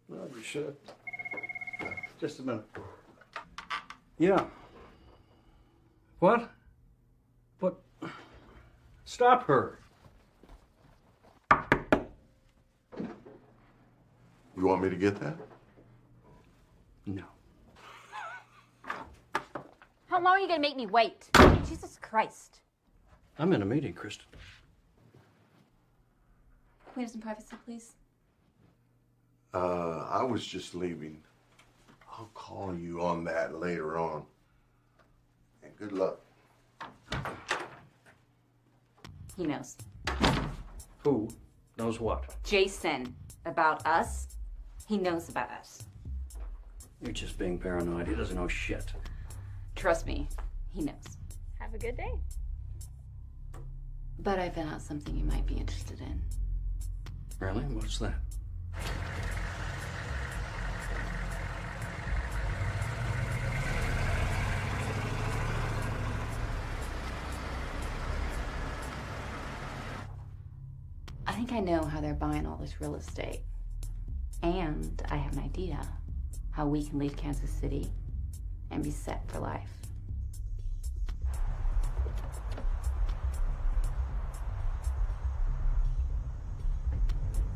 Well, you should. Just a minute. Yeah. What? What? Stop her. You want me to get that? No. How long are you gonna make me wait? Jesus Christ. I'm in a meeting, Kristen. Can we have some privacy, please? I was just leaving. I'll call you on that later on. And good luck. He knows. Who knows what? Jason. About us. He knows about us. You're just being paranoid. He doesn't know shit. Trust me, he knows. Have a good day. But I found out something you might be interested in. Really? What's that? I think I know how they're buying all this real estate. And I have an idea how we can leave Kansas City and be set for life.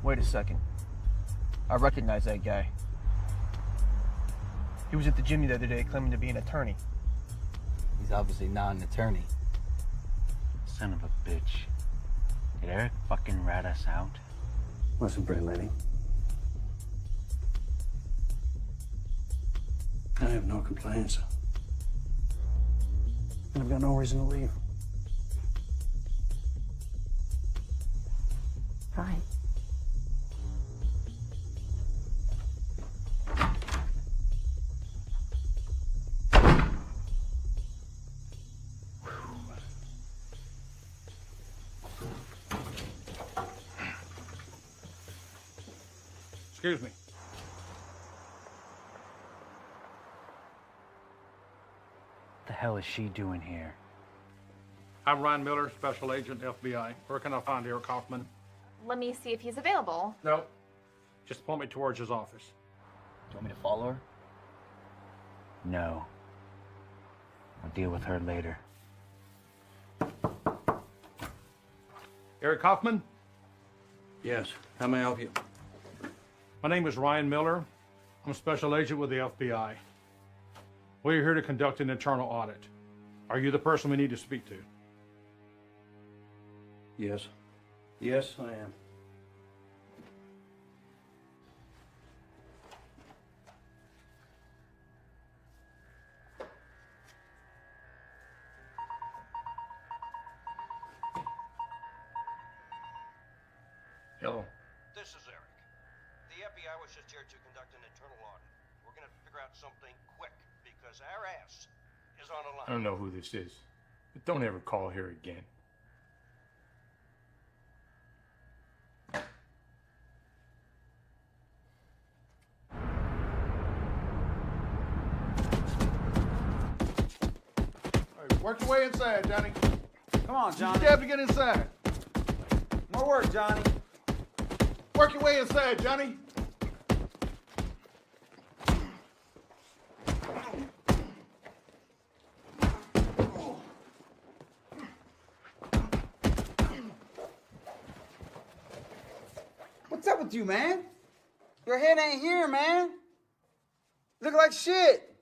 Wait a second. I recognize that guy. He was at the gym the other day claiming to be an attorney. He's obviously not an attorney. Son of a bitch. Did Eric fucking rat us out? Listen, pretty lady. I have no complaints. And I've got no reason to leave. Fine. Excuse me. What the hell is she doing here? I'm Ryan Miller, Special Agent, FBI. Where can I find Eric Kaufman? Let me see if he's available. No. Just point me towards his office. Do you want me to follow her? No. I'll deal with her later. Eric Kaufman? Yes. How may I help you? My name is Ryan Miller. I'm a Special Agent with the FBI. We're here to conduct an internal audit. Are you the person we need to speak to? Yes. Yes, I am. Hello. This is Eric. The FBI was just here to conduct an internal audit. We're gonna figure out something quick because our ass is on the line. I don't know who this is, but don't ever call here again. All right, work your way inside, Johnny. Come on, Johnny. You have to get inside. More work, Johnny. Work your way inside, Johnny. What's up with you, man? Your head ain't here, man. Look like shit.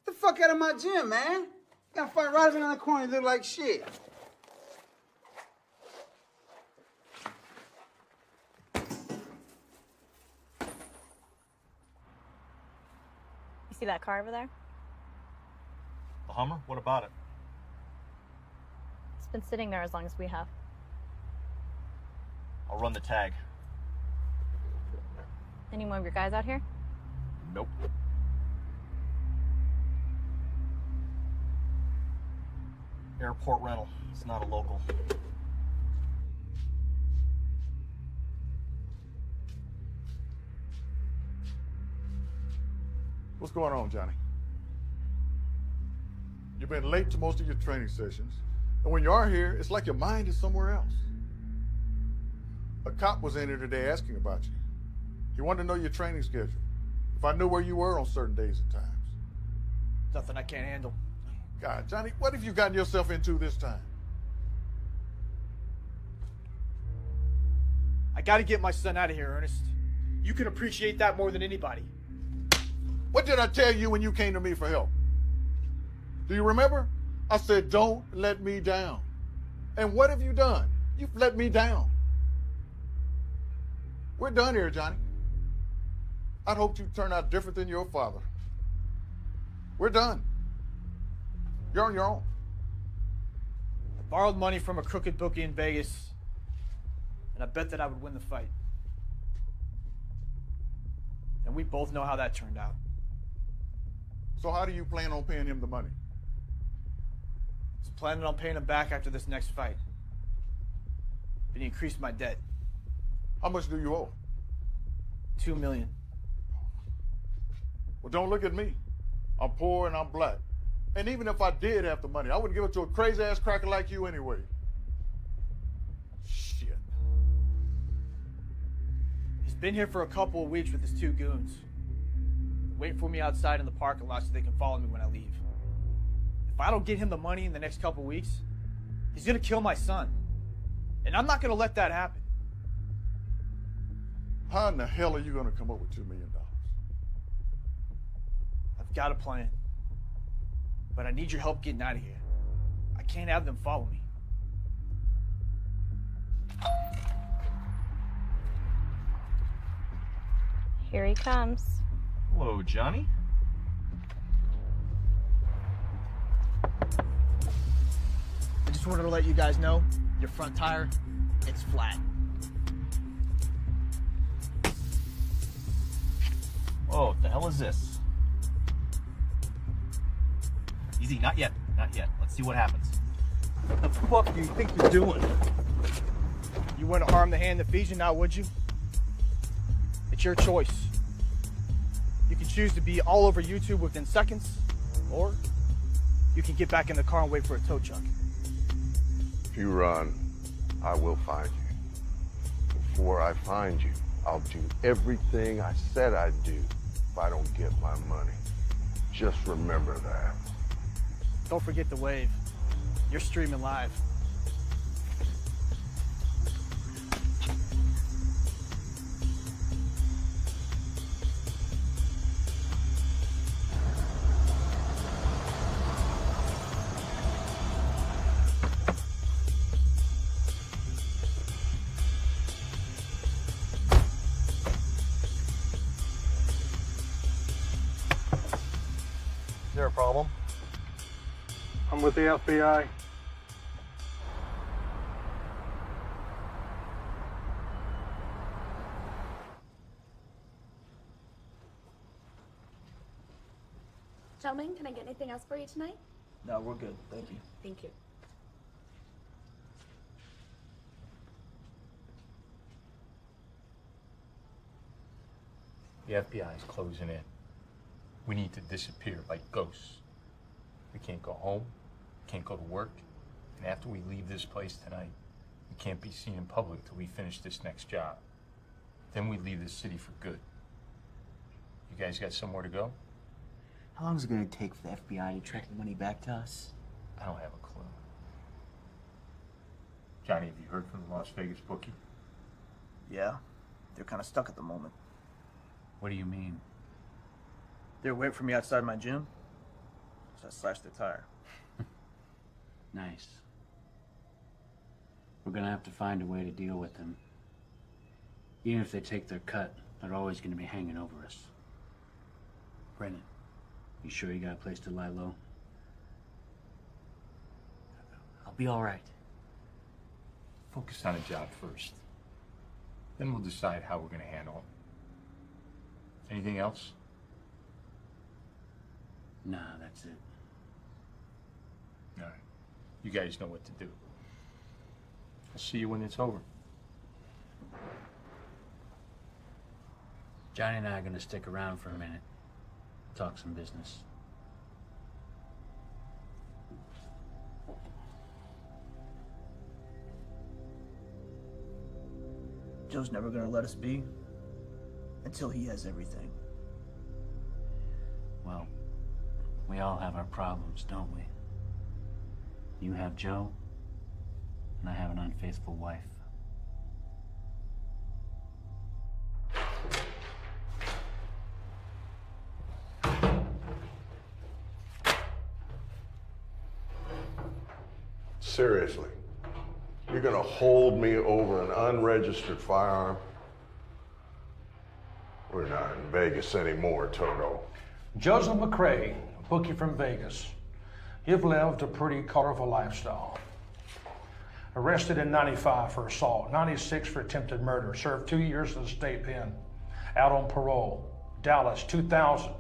Get the fuck out of my gym, man. You gotta fight right around the corner and look like shit. You see that car over there? The Hummer? What about it? It's been sitting there as long as we have. I'll run the tag. Any more of your guys out here? Nope. Airport rental. It's not a local. What's going on, Johnny? You've been late to most of your training sessions. And when you are here, it's like your mind is somewhere else. A cop was in here today asking about you. He wanted to know your training schedule. If I knew where you were on certain days and times. Nothing I can't handle. God, Johnny, what have you gotten yourself into this time? I gotta get my son out of here, Ernest. You can appreciate that more than anybody. What did I tell you when you came to me for help? Do you remember? I said, don't let me down. And what have you done? You've let me down. We're done here, Johnny. I'd hoped you'd turn out different than your father. We're done. You're on your own. I borrowed money from a crooked bookie in Vegas, and I bet that I would win the fight. And we both know how that turned out. So how do you plan on paying him the money? I was planning on paying him back after this next fight. But he increased my debt. How much do you owe? $2 million. Well, don't look at me. I'm poor and I'm black. And even if I did have the money, I wouldn't give it to a crazy-ass cracker like you anyway. Shit. He's been here for a couple of weeks with his two goons. wait for me outside in the parking lot so they can follow me when I leave. If I don't get him the money in the next couple weeks, he's gonna kill my son. And I'm not gonna let that happen. How in the hell are you gonna come up with $2 million? I've got a plan. But I need your help getting out of here. I can't have them follow me. Here he comes. Hello, Johnny. I just wanted to let you guys know, your front tire, it's flat. Whoa, what the hell is this? Easy, not yet, not yet. Let's see what happens. What the fuck do you think you're doing? You wouldn't harm the hand that feeds you now, would you? It's your choice. You can choose to be all over YouTube within seconds, or you can get back in the car and wait for a tow truck. If you run, I will find you. Before I find you, I'll do everything I said I'd do if I don't get my money. Just remember that. Don't forget the wave. You're streaming live. Is there a problem? I'm with the FBI. Gentlemen, can I get anything else for you tonight? No, we're good. Thank you. Thank you. The FBI is closing in. We need to disappear like ghosts. We can't go home, can't go to work, and after we leave this place tonight, we can't be seen in public till we finish this next job. Then we leave this city for good. You guys got somewhere to go? How long is it going to take for the FBI to track the money back to us? I don't have a clue. Johnny, have you heard from the Las Vegas bookie? Yeah, they're kind of stuck at the moment. What do you mean? They're waiting for me outside my gym, so I slashed their tire. Nice. We're gonna have to find a way to deal with them. Even if they take their cut, they're always gonna be hanging over us. Brennan, you sure you got a place to lie low? I'll be all right. Focus on a job first. Then we'll decide how we're going to handle it. Anything else? Nah, that's it. All right. You guys know what to do. I'll see you when it's over. Johnny and I are gonna stick around for a minute. Talk some business. Joe's never gonna let us be until he has everything. Well, we all have our problems, don't we? You have Joe, and I have an unfaithful wife. Seriously, you're gonna hold me over an unregistered firearm? We're not in Vegas anymore, Toto. Joseph McCrae, a bookie from Vegas. You've lived a pretty colorful lifestyle. Arrested in 95 for assault, 96 for attempted murder, served 2 years in the state pen. Out on parole. Dallas, 2000.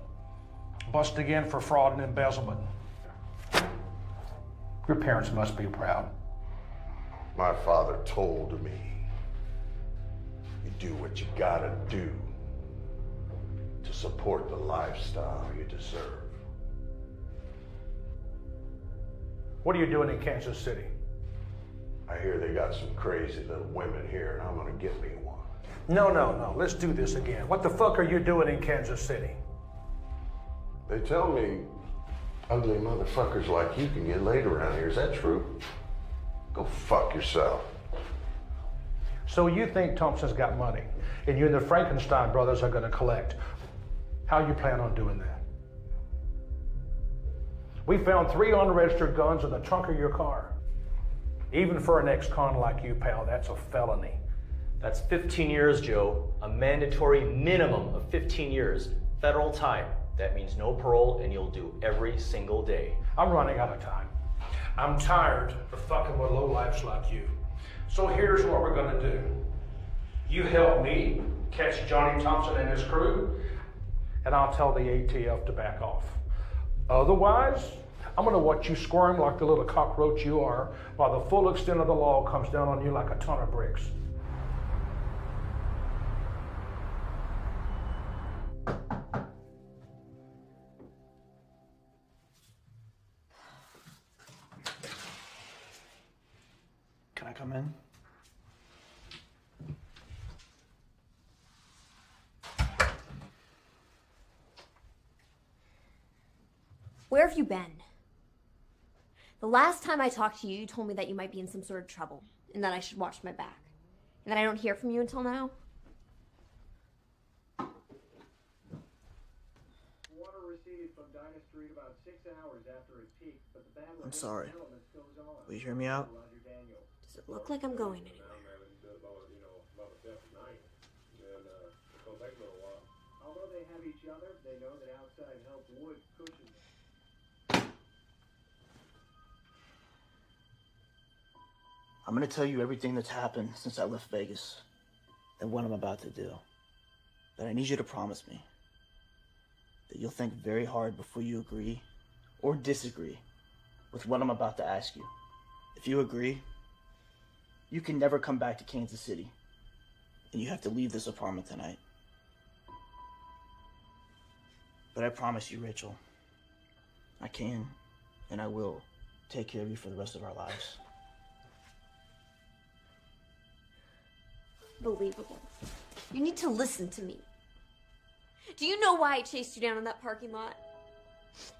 Busted again for fraud and embezzlement. Your parents must be proud. My father told me, you do what you gotta do to support the lifestyle you deserve. What are you doing in Kansas City? I hear they got some crazy little women here, and I'm gonna get me one. No. Let's do this again. What the fuck are you doing in Kansas City? They tell me ugly motherfuckers like you can get laid around here. Is that true? Go fuck yourself. So you think Thompson's got money, and you and the Frankenstein brothers are going to collect. How you plan on doing that? We found 3 unregistered guns in the trunk of your car. Even for an ex-con like you, pal, that's a felony. That's 15 years, Joe. A mandatory minimum of 15 years. Federal time. That means no parole, and you'll do every single day. I'm running out of time. I'm tired of fucking with lowlifes like you. So here's what we're gonna do. You help me catch Johnny Thompson and his crew, and I'll tell the ATF to back off. Otherwise, I'm gonna watch you squirm like the little cockroach you are, while the full extent of the law comes down on you like a ton of bricks. Can I come in? Where have you been? The last time I talked to you, you told me that you might be in some sort of trouble and that I should watch my back. And that I don't hear from you until now? Water receded from Dinah Street about 6 hours after it peaked, but the bad I'm sorry. Will you hear me out? Does it look like I'm going anywhere? Although they have each other, they know that outside help would cushion them. I'm gonna tell you everything that's happened since I left Vegas and what I'm about to do. But I need you to promise me that you'll think very hard before you agree or disagree with what I'm about to ask you. If you agree, you can never come back to Kansas City, and you have to leave this apartment tonight. But I promise you, Rachel, I can and I will take care of you for the rest of our lives. Believable. You need to listen to me. Do you know why I chased you down in that parking lot?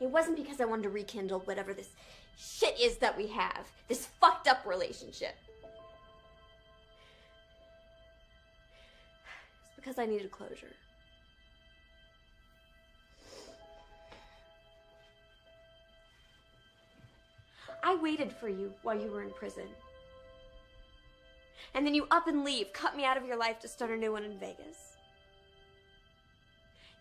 It wasn't because I wanted to rekindle whatever this shit is that we have. This fucked up relationship. It's because I needed closure. I waited for you while you were in prison. And then you up and leave, cut me out of your life to start a new one in Vegas.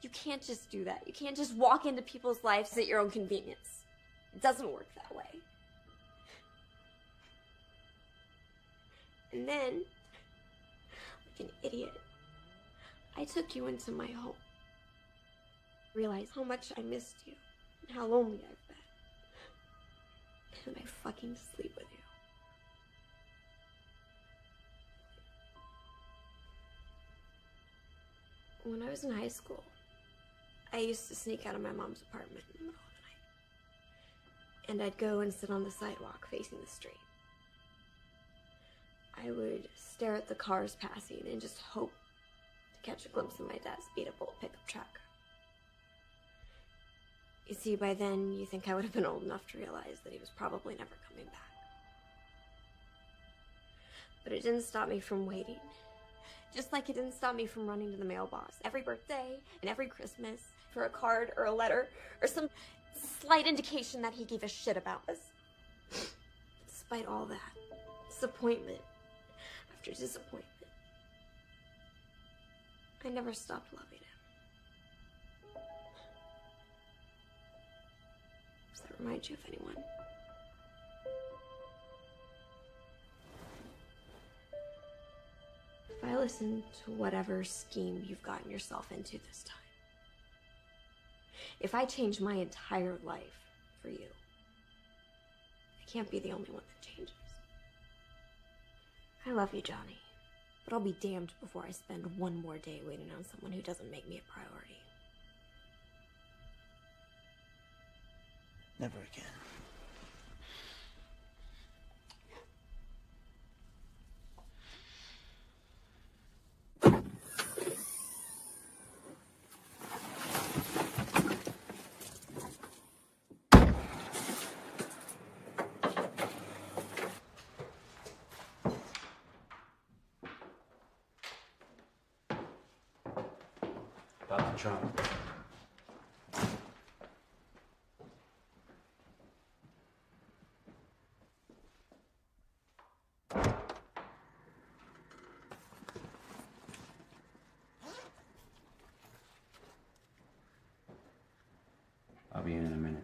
You can't just do that. You can't just walk into people's lives at your own convenience. It doesn't work that way. And then, like an idiot, I took you into my home. Realized how much I missed you and how lonely I've been. And I fucking sleep with you. When I was in high school, I used to sneak out of my mom's apartment in the middle of the night. And I'd go and sit on the sidewalk facing the street. I would stare at the cars passing and just hope to catch a glimpse of my dad's beat-up old pickup truck. You see, by then, you think I would have been old enough to realize that he was probably never coming back. But it didn't stop me from waiting. Just like it didn't stop me from running to the mailbox every birthday and every Christmas for a card or a letter or some slight indication that he gave a shit about us. Despite all that, disappointment after disappointment, I never stopped loving him. Does that remind you of anyone? If I listen to whatever scheme you've gotten yourself into this time, if I change my entire life for you, I can't be the only one that changes. I love you, Johnny, but I'll be damned before I spend one more day waiting on someone who doesn't make me a priority. Never again. About the trunk. I'll be in a minute.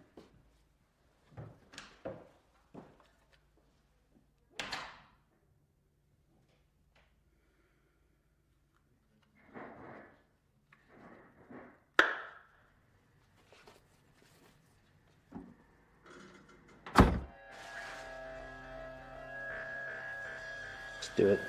Let's do it.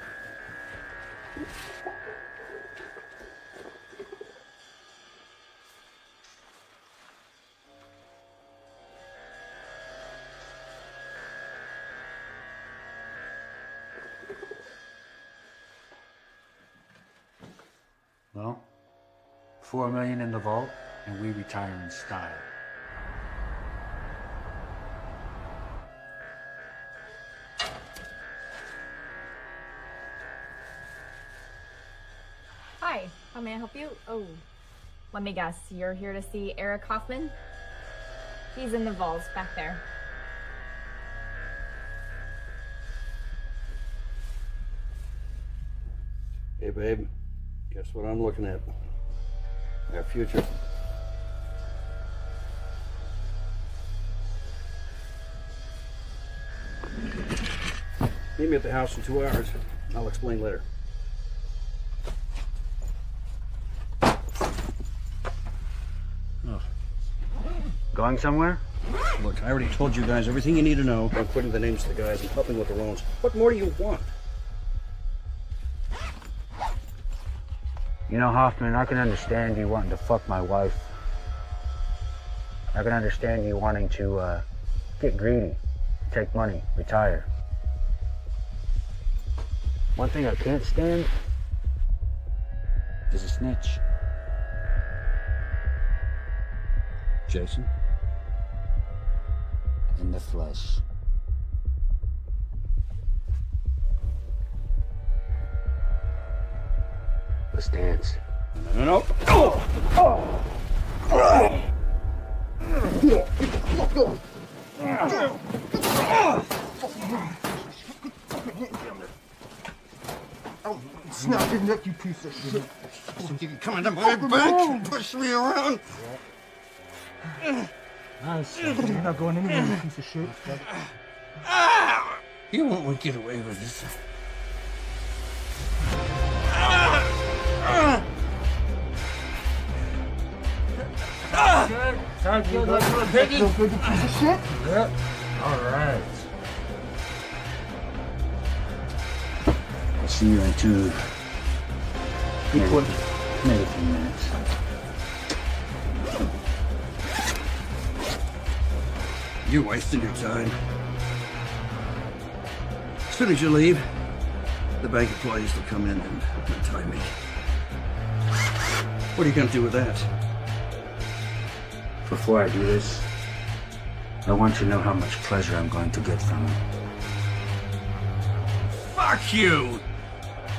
Well, $4 million in the vault, and we retire in style. Hi, how may I help you? Oh, let me guess. You're here to see Eric Hoffman? He's in the vaults back there. Hey, babe. Guess what I'm looking at? Our future. Meet me at the house in 2 hours. I'll explain later. Oh. Going somewhere? Look, I already told you guys everything you need to know. I'm putting the names of the guys and helping with the loans. What more do you want? You know, Hoffman, I can understand you wanting to fuck my wife. I can understand you wanting to get greedy, take money, retire. One thing I can't stand is a snitch. Jason? In the flesh. Let's dance. No, no, no. Oh! Oh! Oh! Snap your neck, you piece of shit. You come into my back and push me around. Nonsense. You're not going anywhere, you piece of shit. You won't get away with this. Sounds good, like a piggy. Feel good, you piece of shit? Yep. All right. I'll see you in 2, maybe 3 minutes. You're wasting your time. As soon as you leave, the bank employees will come in and untie me. What are you going to do with that? Before I do this, I want you to know how much pleasure I'm going to get from it. Fuck you!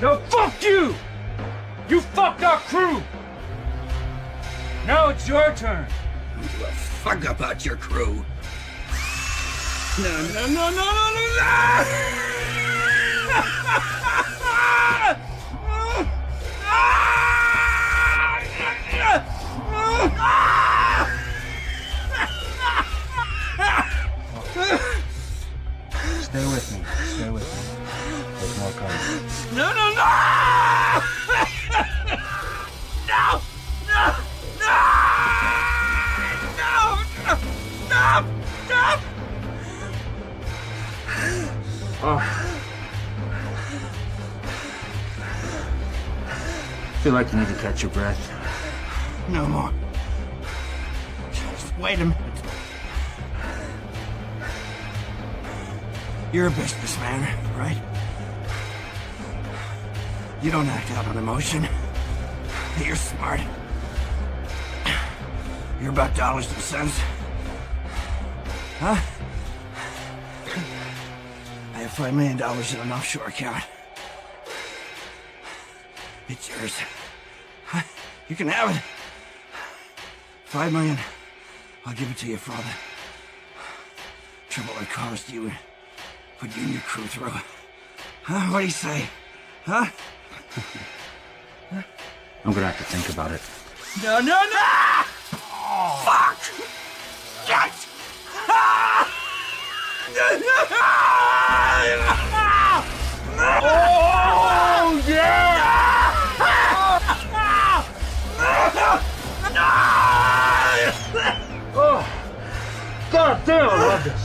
No, fuck you! You fucked our crew! Now it's your turn. I don't give a fuck about your crew. No, no, no, no, no, no, no! Stay with me. Stay with me. There's more coming. No, no, no! No! No! No! No! Stop! Stop! Oh. Feel like you need to catch your breath. No more. Just wait a minute. You're a businessman, right? You don't act out on emotion. You're smart. You're about dollars and cents. Huh? I have $5 million in an offshore account. It's yours. You can have it. $5 million. I'll give it to you, Father. Trouble our cars you and put you and your crew through. Huh? What do you say? Huh? I'm gonna have to think about it. No, no, no! Oh. Fuck! Yes! Ah! Oh, yeah! Oh, God damn, I love this.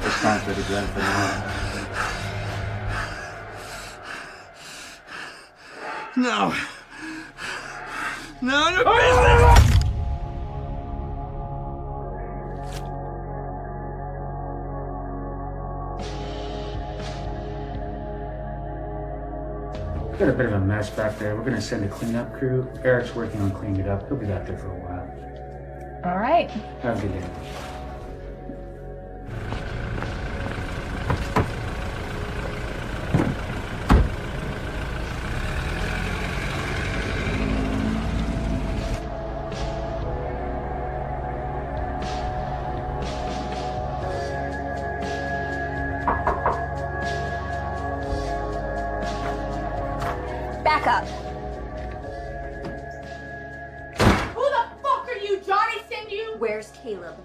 It's time for the gun for now. No. No, no, business! We got a bit of a mess back there. We're gonna send a cleanup crew. Eric's working on cleaning it up. He'll be back there for a while. All right. Have a good day. Back up. Who the fuck are you? Johnny send you? Where's Caleb?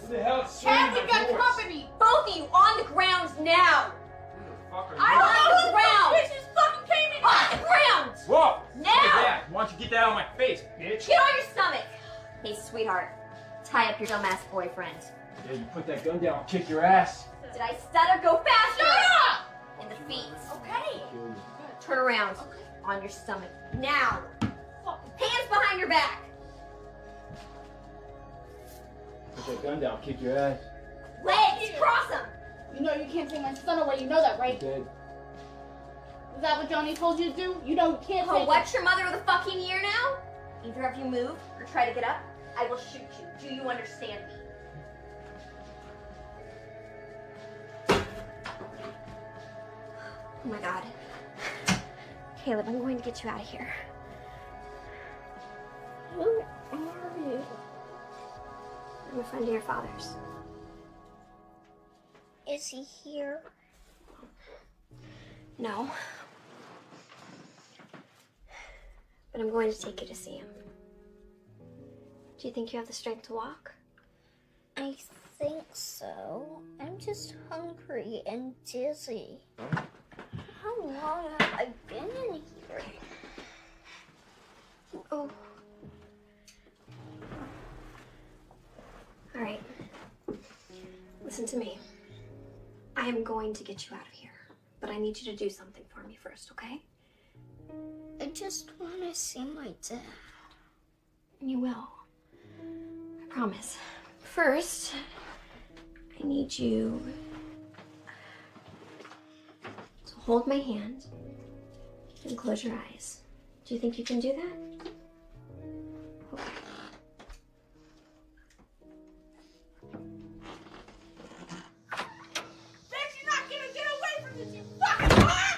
Who the hell Chad, we got company. Both of you on the ground now. I don't know who the ground. bitches fucking came in. On the ground. Whoa! Now. Why don't you get that out of my face, bitch? Get on your stomach. Hey, sweetheart. Tie up your dumbass boyfriend. Yeah, you put that gun down, I'll kick your ass. Did I stutter? Go faster. Shut up. In the feet. Okay. Turn around. On your stomach. Now. Hands behind your back. Put that gun down, kick your ass. Legs. Cross them. You know you can't take my son away. You know that, right? Dead. Is that what Johnny told you to do? You know you can't Oh, take what's your mother of the fucking year now? Either of you move or try to get up, I will shoot you. Do you understand me? Oh my god. Caleb, I'm going to get you out of here. Who are you? I'm a friend of your father's. Is he here? No. But I'm going to take you to see him. Do you think you have the strength to walk? I think so. I'm just hungry and dizzy. How long have I been in here? Oh. All right. Listen to me. I am going to get you out of here, but I need you to do something for me first, okay? I just want to see my dad. You will. I promise. First, I need you to hold my hand and close your eyes. Do you think you can do that? Okay. Bitch, you're not gonna get away from this, you fucking whore!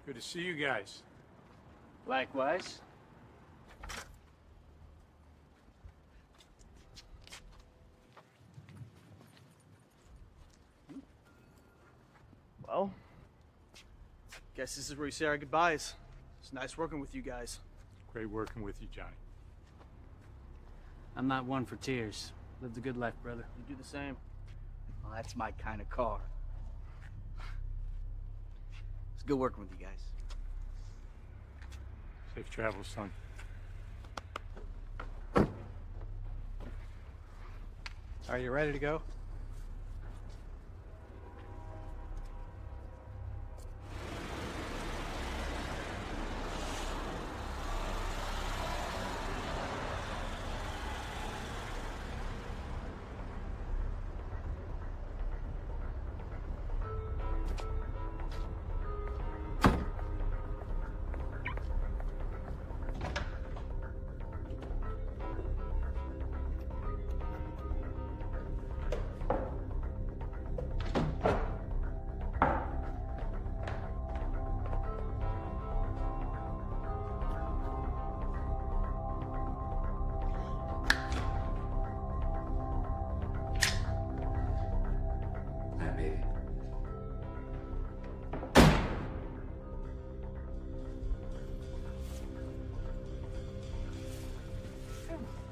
Good to see you guys. Likewise. Well, guess this is where we say our goodbyes. It's nice working with you guys. Great working with you, Johnny. I'm not one for tears. Lived a good life, brother. You do the same. Well, that's my kind of car. It's good working with you guys. Safe travels, son. Are you ready to go? baby.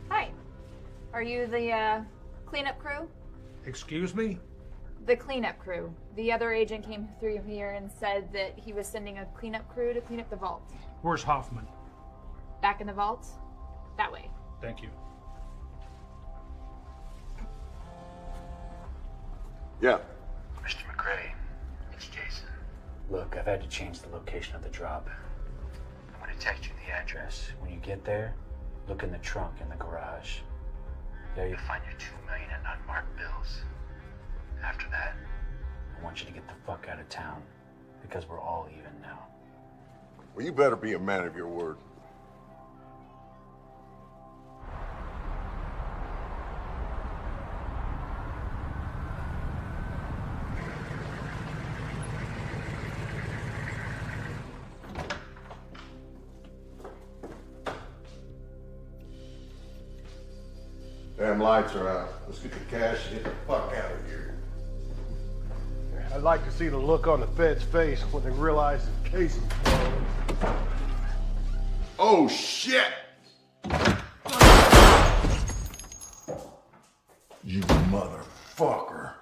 Hi. Are you the cleanup crew? Excuse me? The cleanup crew. The other agent came through here and said that he was sending a cleanup crew to clean up the vault. Where's Hoffman? Back in the vault? That way. Thank you. Yeah. Mr. McRae, it's Jason. Look, I've had to change the location of the drop. I'm gonna text you the address. When you get there, look in the trunk in the garage. There you'll find your $2 million in unmarked bills. After that, I want you to get the fuck out of town, because we're all even now. Well, you better be a man of your word. Damn lights are out. Let's get the cash and get the fuck out of here. I'd like to see the look on the Fed's face when they realize the case is blown. Oh, shit! You motherfucker.